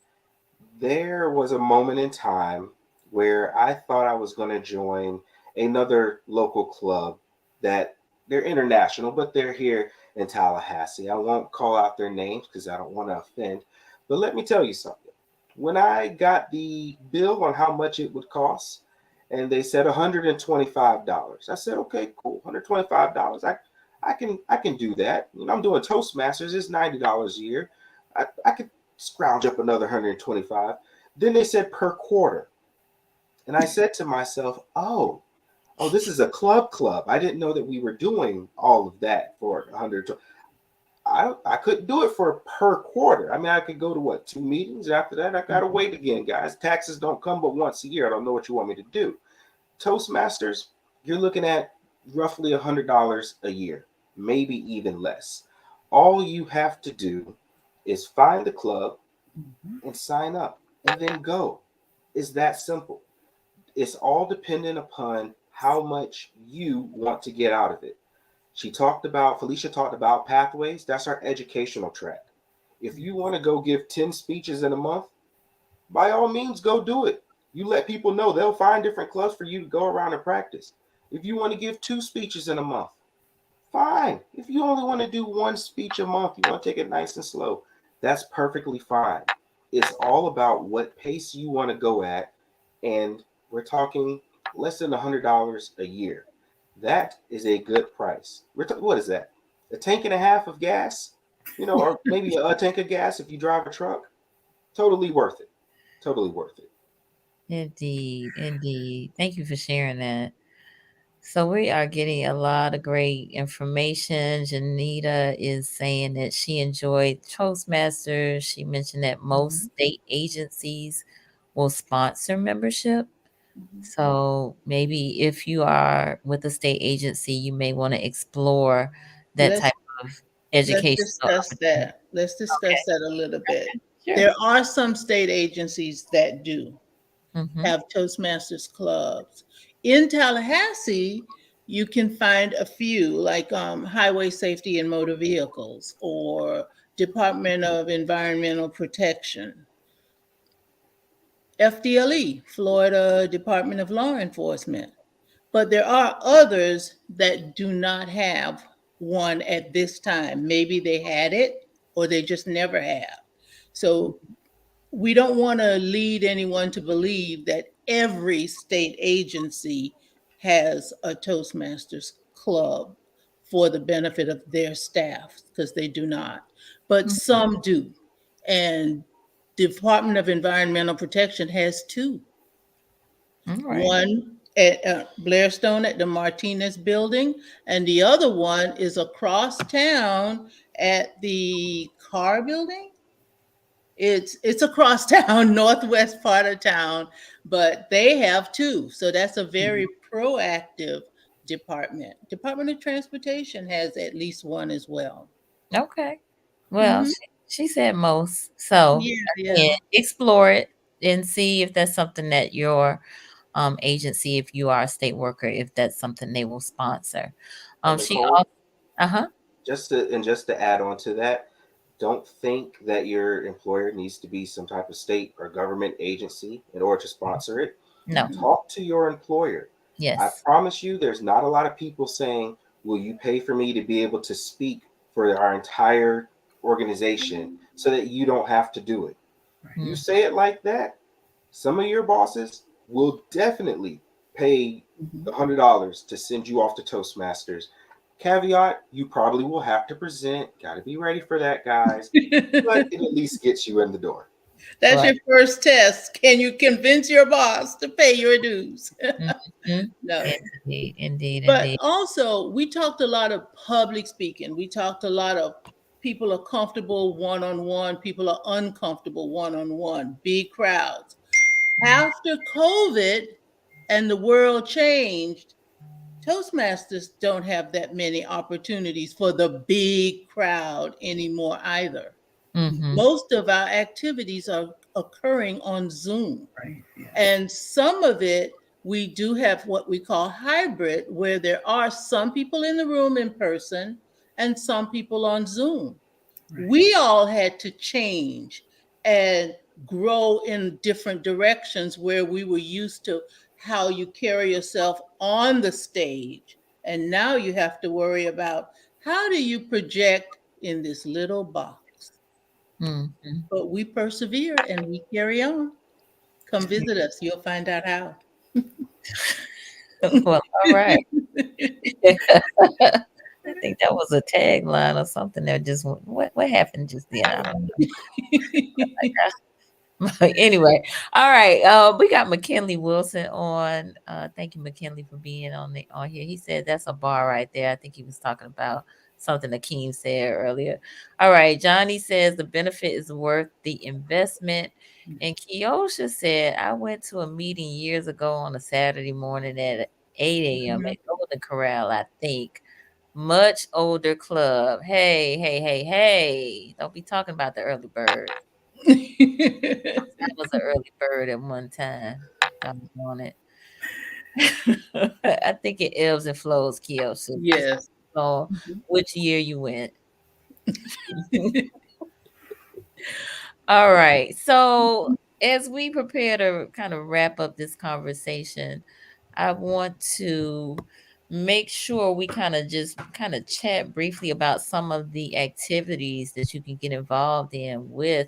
There was a moment in time where I thought I was going to join another local club that they're international, but they're here in Tallahassee. I won't call out their names because I don't want to offend. But let me tell you something. When I got the bill on how much it would cost, and they said $125, I said, okay, cool, $125. I can do that. You know, I'm doing Toastmasters. It's $90 a year. I could scrounge up another 125. Then they said per quarter. And I said to myself, oh, this is a club. I didn't know that we were doing all of that for 100. I couldn't do it for per quarter. I mean, I could go to what, 2 meetings? After that, I got to wait again, guys. Taxes don't come but once a year. I don't know what you want me to do. Toastmasters, you're looking at roughly $100 a year, maybe even less. All you have to do is find the club and sign up and then go. It's that simple. It's all dependent upon how much you want to get out of it. Felicia talked about pathways. That's our educational track. If you want to go give 10 speeches in a month, by all means, go do it. You let people know. They'll find different clubs for you to go around and practice. If you want to give 2 speeches in a month, fine. If you only want to do 1 speech a month, you want to take it nice and slow, that's perfectly fine. It's all about what pace you want to go at. And we're talking less than $100 a year. That is a good price. What is that? A tank and a half of gas? You know, or maybe a tank of gas if you drive a truck? Totally worth it. Totally worth it. Indeed. Thank you for sharing that. So we are getting a lot of great information. Janita is saying that she enjoyed Toastmasters. She mentioned that most state agencies will sponsor membership. So maybe if you are with a state agency, you may want to explore that Let's type of let's educational discuss opportunity. that. Let's discuss Okay. that a little bit. Sure. There are some state agencies that do Mm-hmm. have Toastmasters clubs. In Tallahassee, you can find a few like Highway Safety and Motor Vehicles or Department of Environmental Protection, FDLE, Florida Department of Law Enforcement. But there are others that do not have one at this time. Maybe they had it or they just never have. So we don't want to lead anyone to believe that every state agency has a Toastmasters club for the benefit of their staff, because they do not. But some do. And Department of Environmental Protection has 2. All right. One at Blairstone at the Martinez building, and the other one is across town at the Carr building. It's across town, northwest part of town, but they have 2. So that's a very proactive department. Department of Transportation has at least 1 as well. Okay. Well, Mhm. she said most. So Yeah. again, explore it and see if that's something that your agency, if you are a state worker, if that's something they will sponsor. And She Nicole, also, uh-huh. just to add on to that, don't think that your employer needs to be some type of state or government agency in order to sponsor it. No. Talk to your employer. I Yes. promise you, there's not a lot of people saying, will you pay for me to be able to speak for our entire organization so that you don't have to do it? You say it like that, some of your bosses will definitely pay $100 to send you off to Toastmasters. Caveat, you probably will have to present. Got to be ready for that, guys. But it at least gets you in the door. That's Right. your first test. Can you convince your boss to pay your dues? Mhm. No. Indeed. But also, we talked a lot of public speaking. We talked a lot of people are comfortable one-on-one, people are uncomfortable one-on-one, big crowds. After COVID and the world changed, Toastmasters don't have that many opportunities for the big crowd anymore either. Mm-hmm. Most of our activities are occurring on Zoom. Right. Yeah. And some of it, we do have what we call hybrid, where there are some people in the room in person and some people on Zoom. Right. We all had to change and grow in different directions where we were used to how you carry yourself on the stage. And now you have to worry about how do you project in this little box. Mm-hmm. But we persevere and we carry on. Come visit us. You'll find out how. Well, all right. I think that was a tagline or something that just went, what happened just then? I don't know. Anyway, all right. We got McKinley Wilson on. Thank you, McKinley, for being on here. He said that's a bar right there. I think he was talking about something Aakeem said earlier. All right. Johnny says the benefit is worth the investment. And Keosha said, I went to a meeting years ago on a Saturday morning at 8 a.m. at Golden Corral, I think. Much older club. Hey, hey, hey, hey. Don't be talking about the early bird. I was an early bird at one time. I was on it. I think it ebbs and flows, Kiyoshi. Yes. So, which year you went? All right. So, as we prepare to kind of wrap up this conversation, I want to make sure we kind of chat briefly about some of the activities that you can get involved in with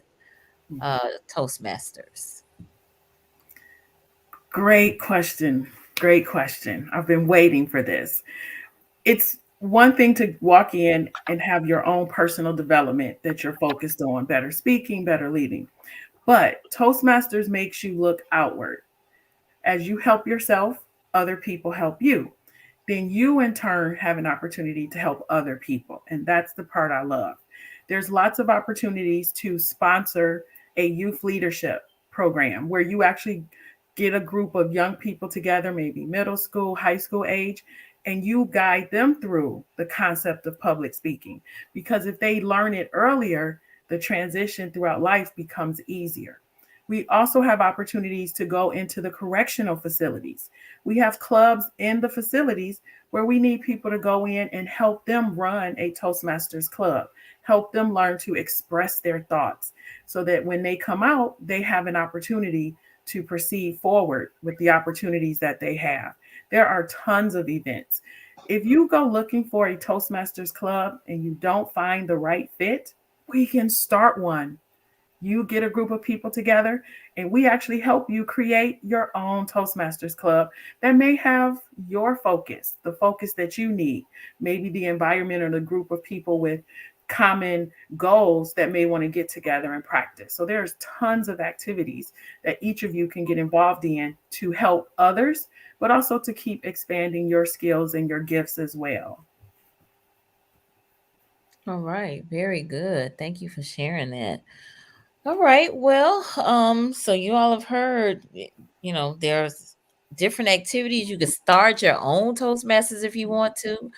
Toastmasters. Great question. Great question. I've been waiting for this. It's one thing to walk in and have your own personal development that you're focused on, better speaking, better leading. But Toastmasters makes you look outward. As you help yourself, other people help you. Then you in turn have an opportunity to help other people. And that's the part I love. There's lots of opportunities to sponsor a youth leadership program where you actually get a group of young people together, maybe middle school, high school age, and you guide them through the concept of public speaking. Because if they learn it earlier, the transition throughout life becomes easier. We also have opportunities to go into the correctional facilities. We have clubs in the facilities where we need people to go in and help them run a Toastmasters club, help them learn to express their thoughts so that when they come out, they have an opportunity to proceed forward with the opportunities that they have. There are tons of events. If you go looking for a Toastmasters club and you don't find the right fit, we can start one. You get a group of people together and we actually help you create your own Toastmasters club that may have your focus, the focus that you need, maybe the environment or the group of people with common goals that may want to get together and practice. So there's tons of activities that each of you can get involved in to help others, but also to keep expanding your skills and your gifts as well. All right, very good. Thank you for sharing that. All right, well, so you all have heard, there's different activities. You can start your own Toastmasters if you want to.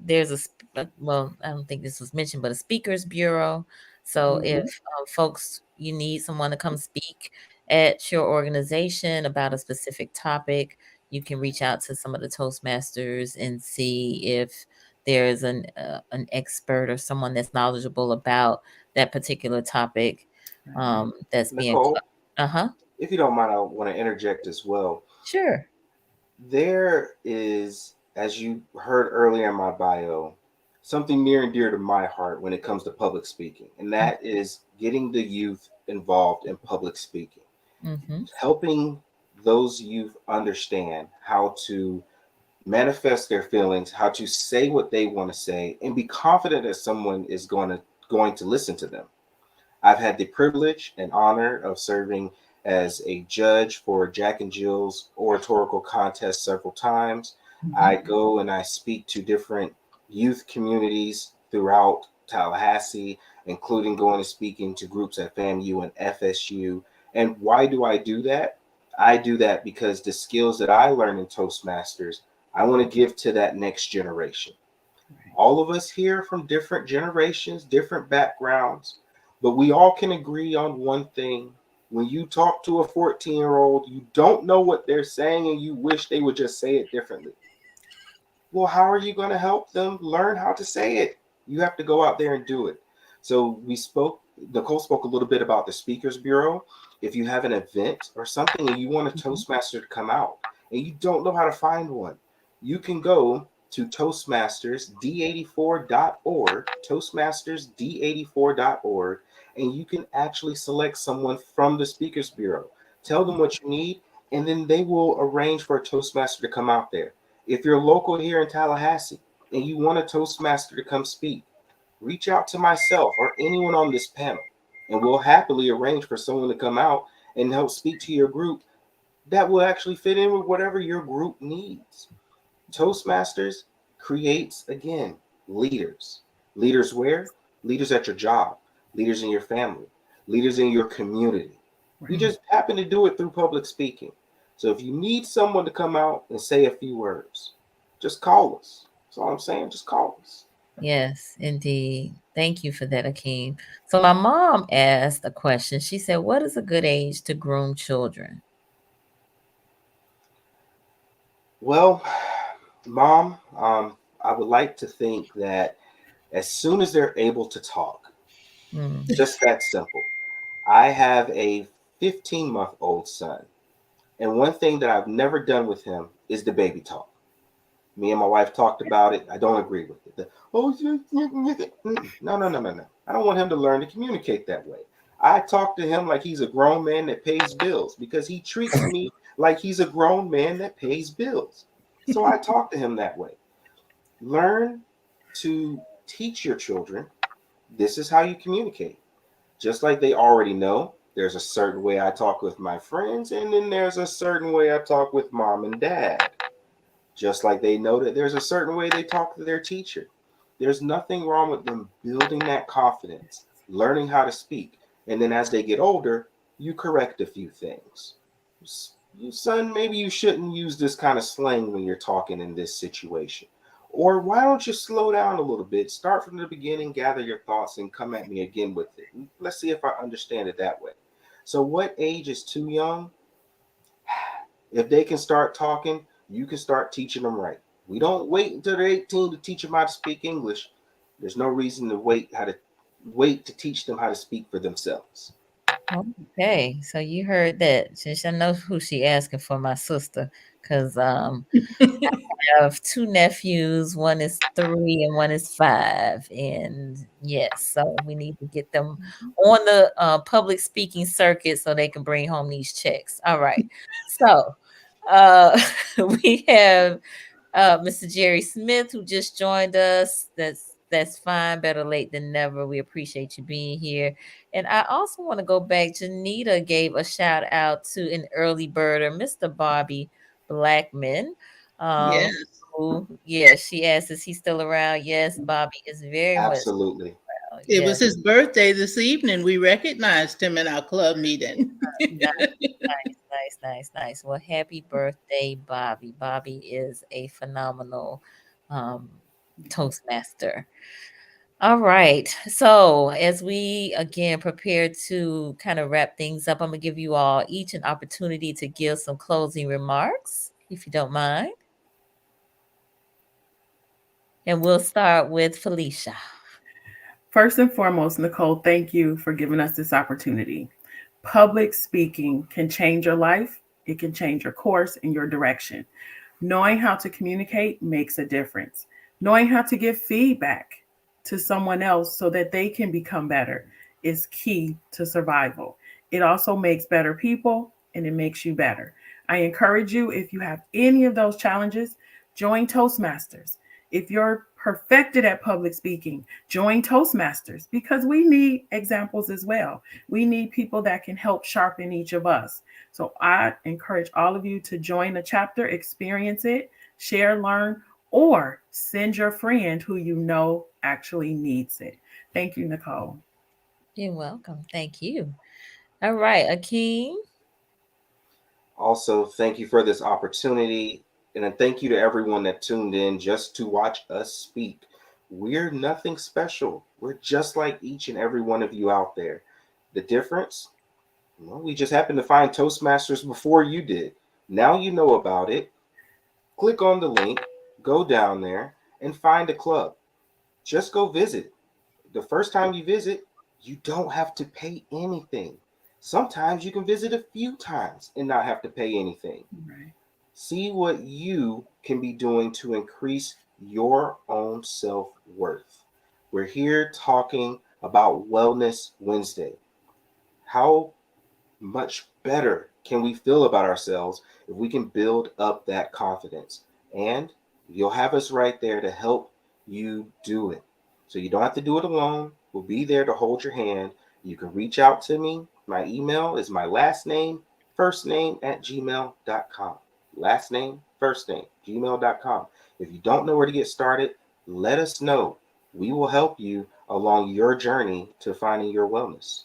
There's I don't think this was mentioned, but a speakers bureau. So if folks, you need someone to come speak at your organization about a specific topic, you can reach out to some of the Toastmasters and see if there's an expert or someone that's knowledgeable about that particular topic that's Nicole, being if you don't mind, I want to interject as well. Sure. There is, as you heard earlier in my bio, something near and dear to my heart when it comes to public speaking, and that is getting the youth involved in public speaking, helping those youth understand how to manifest their feelings, how to say what they want to say, and be confident that someone is going to listen to them. I've had the privilege and honor of serving as a judge for Jack and Jill's oratorical contest several times. I go and I speak to different youth communities throughout Tallahassee, including going and speaking to groups at FAMU and FSU. And why do I do that? I do that because the skills that I learned in Toastmasters, I want to give to that next generation. All of us here from different generations, different backgrounds, but we all can agree on one thing. When you talk to a 14-year-old, you don't know what they're saying and you wish they would just say it differently. Well, how are you going to help them learn how to say it? You have to go out there and do it. So Nicole spoke a little bit about the Speakers Bureau. If you have an event or something and you want a Toastmaster to come out and you don't know how to find one, you can go to toastmastersd84.org, toastmastersd84.org, and you can actually select someone from the Speakers Bureau. Tell them what you need, and then they will arrange for a Toastmaster to come out there. If you're local here in Tallahassee and you want a Toastmaster to come speak, reach out to myself or anyone on this panel, and we'll happily arrange for someone to come out and help speak to your group that will actually fit in with whatever your group needs. Toastmasters creates, again, leaders. Leaders where? Leaders at your job, leaders in your family, leaders in your community. We just happen to do it through public speaking. So if you need someone to come out and say a few words, just call us. That's all I'm saying. Just call us. Yes, indeed. Thank you for that, Aakeem. So my mom asked a question. She said, what is a good age to groom children? Well, Mom, I would like to think that as soon as they're able to talk, just that simple. I have a 15-month-old son, and one thing that I've never done with him is the baby talk. Me and my wife talked about it. I don't agree with it. No. I don't want him to learn to communicate that way. I talk to him like he's a grown man that pays bills because he treats me like he's a grown man that pays bills. So I talk to him that way. Learn to teach your children this is how you communicate. Just like they already know, there's a certain way I talk with my friends, and then there's a certain way I talk with mom and dad. Just like they know that there's a certain way they talk to their teacher. There's nothing wrong with them building that confidence, learning how to speak. And then as they get older, you correct a few things. Son, maybe you shouldn't use this kind of slang when you're talking in this situation. Or why don't you slow down a little bit, start from the beginning, gather your thoughts, and come at me again with it. Let's see if I understand it that way. So what age is too young? If they can start talking, you can start teaching them right. We don't wait until they're 18 to teach them how to speak English. There's no reason to wait to teach them how to speak for themselves. Okay, so you heard that. Since I know who she asking for, my sister, because I have two nephews. One is 3 and one is 5. And yes, so we need to get them on the public speaking circuit so they can bring home these checks. All right. So we have Mr. Jerry Smith, who just joined us. That's fine. Better late than never. We appreciate you being here. And I also want to go back. Janita gave a shout out to an early birder, Mr. Bobby Blackman. Yes. She asked, is he still around? Yes, Bobby is very much Absolutely. around. It Yes. was his birthday this evening. We recognized him in our club meeting. Nice. Well, happy birthday, Bobby. Bobby is a phenomenal Toastmaster. All right. So, as we again prepare to kind of wrap things up, I'm going to give you all each an opportunity to give some closing remarks, if you don't mind. And we'll start with Felicia. First and foremost, Nicole, thank you for giving us this opportunity. Public speaking can change your life. It can change your course and your direction. Knowing how to communicate makes a difference. Knowing how to give feedback to someone else so that they can become better is key to survival. It also makes better people and it makes you better. I encourage you, if you have any of those challenges, join Toastmasters. If you're perfected at public speaking, join Toastmasters because we need examples as well. We need people that can help sharpen each of us. So I encourage all of you to join a chapter, experience it, share, learn, or send your friend who you know actually needs it. Thank you, Nicole. You're welcome. Thank you. All right, Aakeem. Also, thank you for this opportunity. And a thank you to everyone that tuned in just to watch us speak. We're nothing special. We're just like each and every one of you out there. The difference? Well, we just happened to find Toastmasters before you did. Now you know about it. Click on the link, go down there, and find a club. Just go visit. The first time you visit, you don't have to pay anything. Sometimes you can visit a few times and not have to pay anything. Right. See what you can be doing to increase your own self worth. We're here talking about Wellness Wednesday. How much better can we feel about ourselves if we can build up that confidence? And you'll have us right there to help you do it. So you don't have to do it alone. We'll be there to hold your hand. You can reach out to me. My email is my last name, first name at gmail.com. Last name, first name, gmail.com. If you don't know where to get started, let us know. We will help you along your journey to finding your wellness.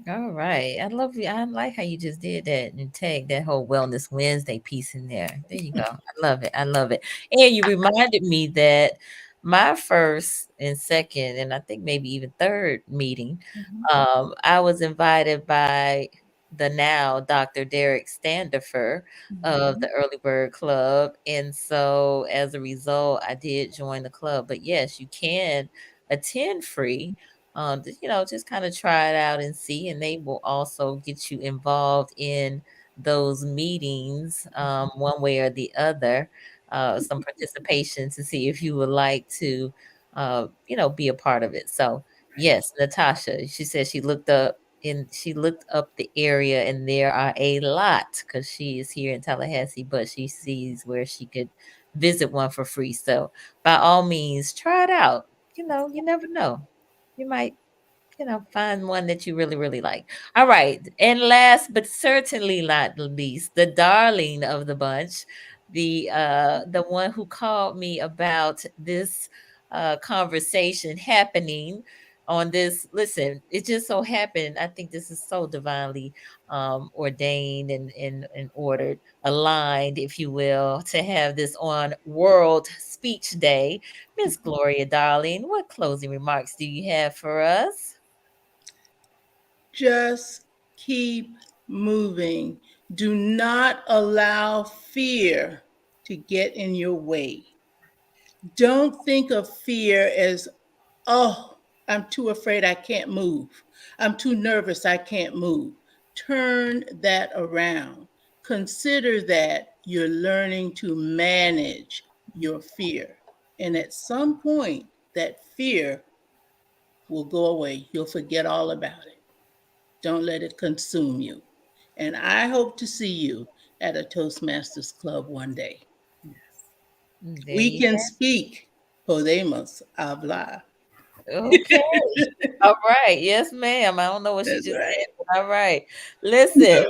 All right. I love you. I like how you just did that and tag that whole Wellness Wednesday piece in there. There you go. I love it. I love it. And you reminded me that my first and second, and I think maybe even third meeting, I was invited by the now Dr. Derek Standifer of the Early Bird Club. And so as a result, I did join the club. But yes, you can attend free, just kind of try it out and see. And they will also get you involved in those meetings, one way or the other, some participation to see if you would like to, be a part of it. So yes, Natasha, she said she looked up the area, and there are a lot because she is here in Tallahassee, but she sees where she could visit one for free. So by all means, try it out. You never know. You might, find one that you really, really like. All right. And last but certainly not least, the darling of the bunch, the one who called me about this conversation happening on this. Listen, it just so happened. I think this is so divinely ordained and ordered, aligned, if you will, to have this on World Speech Day. Miss Gloria Darling, what closing remarks do you have for us? Just keep moving. Do not allow fear to get in your way. Don't think of fear as, oh, I'm too afraid I can't move. I'm too nervous I can't move. Turn that around. Consider that you're learning to manage your fear. And at some point, that fear will go away. You'll forget all about it. Don't let it consume you. And I hope to see you at a Toastmasters Club one day. There We you can speak. Podemos hablar. Okay. All right. Yes, ma'am. I don't know what she That's just right. said, but all right. Listen,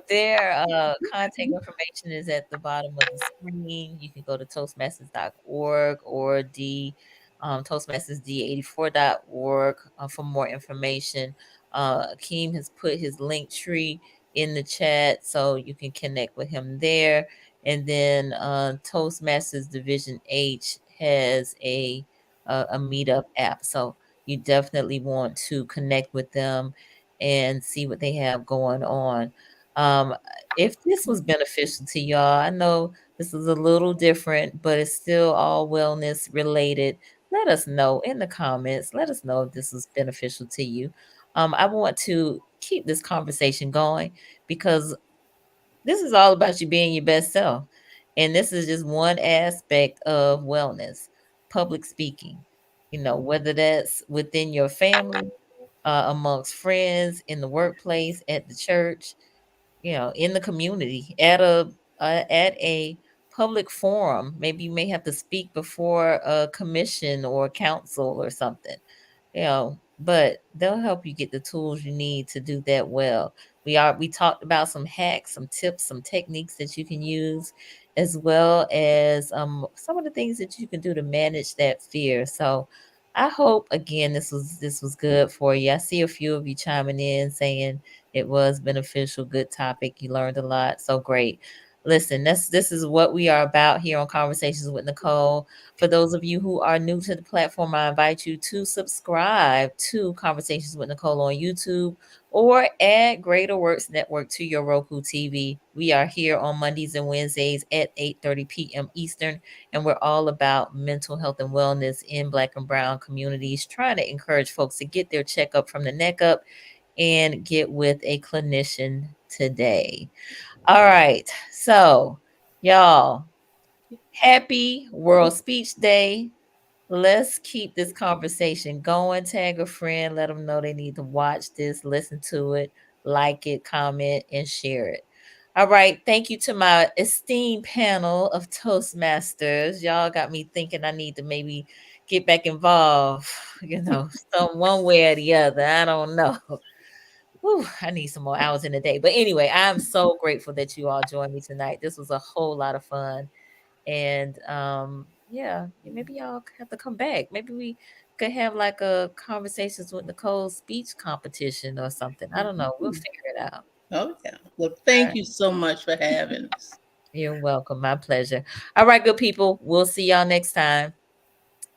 their contact information is at the bottom of the screen. You can go to toastmasters.org or toastmastersd84.org for more information. Akeem has put his link tree in the chat so you can connect with him there. And then Toastmasters Division H has a meetup app. So you definitely want to connect with them and see what they have going on. Um, if this was beneficial to y'all, I know this is a little different, but it's still all wellness related. Let us know in the comments. Let us know if this was beneficial to you. I want to keep this conversation going because this is all about you being your best self. And this is just one aspect of wellness, public speaking, whether that's within your family, amongst friends, in the workplace, at the church, in the community, at a public forum. Maybe you may have to speak before a commission or council or something, but they'll help you get the tools you need to do that well. We talked about some hacks, some tips, some techniques that you can use as well as some of the things that you can do to manage that fear. So I hope again this was good for you. I see a few of you chiming in saying it was beneficial, good topic. You learned a lot. So great. Listen, this is what we are about here on Conversations with Nicole. For those of you who are new to the platform, I invite you to subscribe to Conversations with Nicole on YouTube or add Greater Works Network to your Roku TV. We are here on Mondays and Wednesdays at 8:30 p.m. Eastern, and we're all about mental health and wellness in Black and Brown communities, trying to encourage folks to get their checkup from the neck up and get with a clinician today. All right. So, y'all, happy World Speech Day. Let's keep this conversation going. Tag a friend, let them know they need to watch this, listen to it, like it, comment, and share it. All right. Thank you to my esteemed panel of Toastmasters. Y'all got me thinking I need to maybe get back involved, some one way or the other. I don't know. Whew, I need some more hours in the day. But anyway, I'm so grateful that you all joined me tonight. This was a whole lot of fun. And yeah, maybe y'all have to come back. Maybe we could have like a conversations with Nicole speech competition or something. I don't know. We'll figure it out. Oh, yeah. Well, All thank right. you so much for having us. You're welcome. My pleasure. All right, good people. We'll see y'all next time.